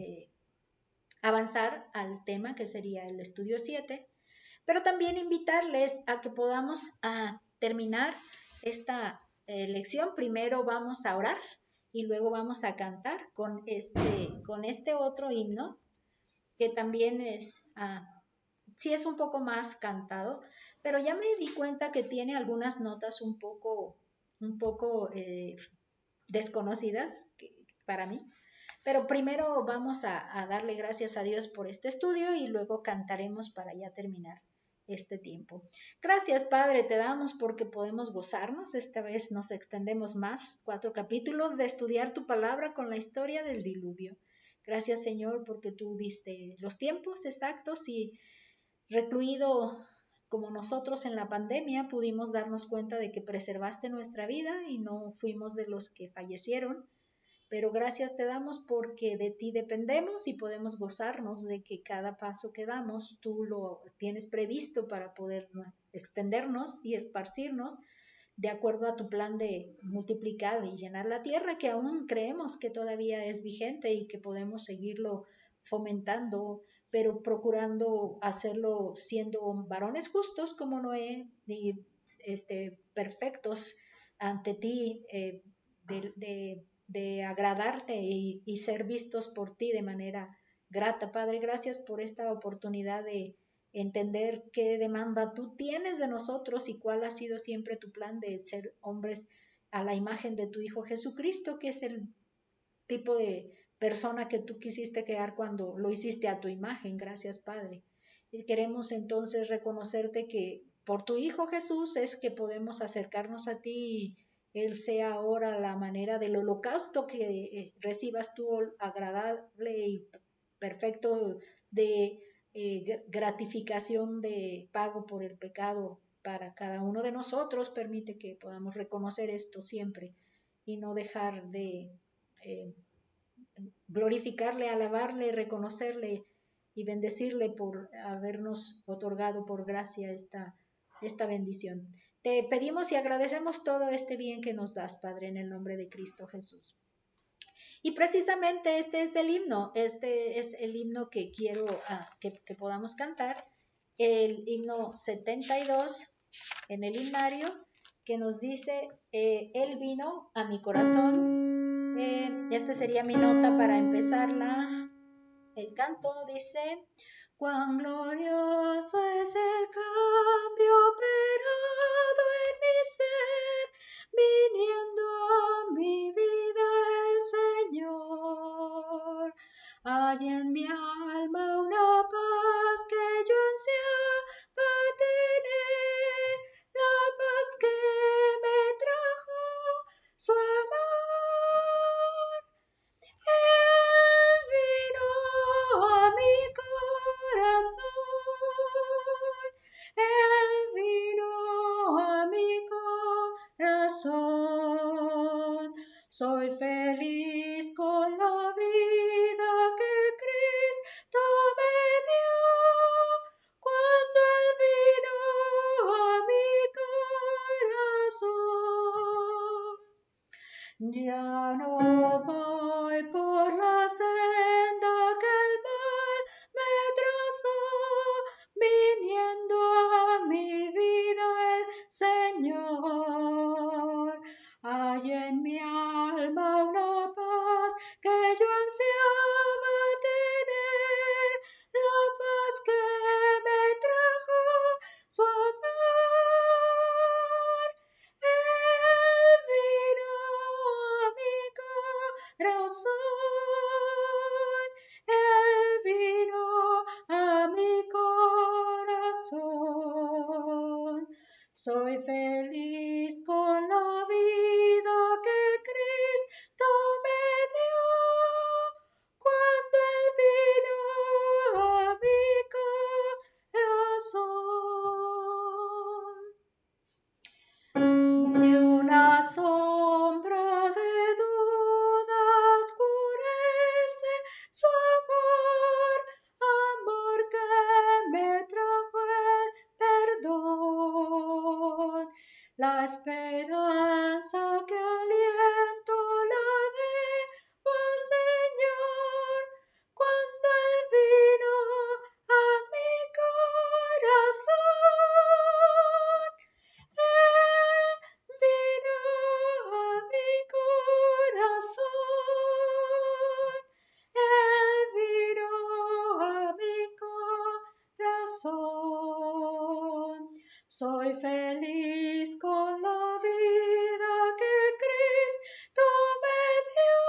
avanzar al tema que sería el estudio 7, pero también invitarles a que podamos terminar esta lección. Primero vamos a orar y luego vamos a cantar con este otro himno que también sí es un poco más cantado, pero ya me di cuenta que tiene algunas notas un poco desconocidas para mí. Pero primero vamos a darle gracias a Dios por este estudio y luego cantaremos para ya terminar este tiempo. Gracias, Padre, te damos porque podemos gozarnos. Esta vez nos extendemos más, 4 capítulos de estudiar tu palabra con la historia del diluvio. Gracias, Señor, porque tú diste los tiempos exactos y recluido como nosotros en la pandemia pudimos darnos cuenta de que preservaste nuestra vida y no fuimos de los que fallecieron, pero gracias te damos porque de ti dependemos y podemos gozarnos de que cada paso que damos tú lo tienes previsto para poder extendernos y esparcirnos de acuerdo a tu plan de multiplicar y llenar la tierra, que aún creemos que todavía es vigente y que podemos seguirlo fomentando, pero procurando hacerlo siendo varones justos como Noé y perfectos ante ti, de agradarte y ser vistos por ti de manera grata. Padre, gracias por esta oportunidad de entender qué demanda tú tienes de nosotros y cuál ha sido siempre tu plan de ser hombres a la imagen de tu Hijo Jesucristo, que es el tipo de persona que tú quisiste crear cuando lo hiciste a tu imagen. Gracias, Padre. Y queremos entonces reconocerte que por tu Hijo Jesús es que podemos acercarnos a ti y Él sea ahora la manera del holocausto que recibas tú, agradable y perfecto de gratificación de pago por el pecado para cada uno de nosotros. Permite que podamos reconocer esto siempre y no dejar de glorificarle, alabarle, reconocerle y bendecirle por habernos otorgado por gracia esta bendición. Te pedimos y agradecemos todo este bien que nos das, Padre, en el nombre de Cristo Jesús. Y precisamente este es el himno, este es el himno que quiero que podamos cantar, el himno 72 en el himnario, que nos dice, Él vino a mi corazón. Esta sería mi nota para empezarla. El canto dice, cuán glorioso es el cambio operado en mi ser, viniendo a mi vida el Señor. Hay en mi alma una paz que yo ansiaba tener, la paz que me trajo su amor. Él vino a mi corazón, Él vino a mi corazón. Soy feliz con la vida que Cristo me dio, cuando Él vino a mi corazón. Ya no voy por la senda que el mal me trazó, viniendo a mi en mi alma una paz que yo ansiaba tener, la paz que me trajo su amor. Él vino a mi corazón, Él vino a mi corazón. Soy feliz con la vida que Cristo me dio cuando Él vino a mi corazón. Ni una sombra de duda oscurece su amor, amor que me trajo el perdón. La esperanza que aliento la debo al Señor cuando Él vino a mi corazón. Él vino a mi corazón. Él vino a mi corazón. Soy feliz con la vida que Cristo me dio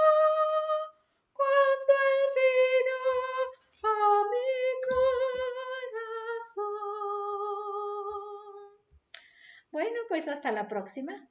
cuando Él vino a mi corazón. Bueno, pues hasta la próxima.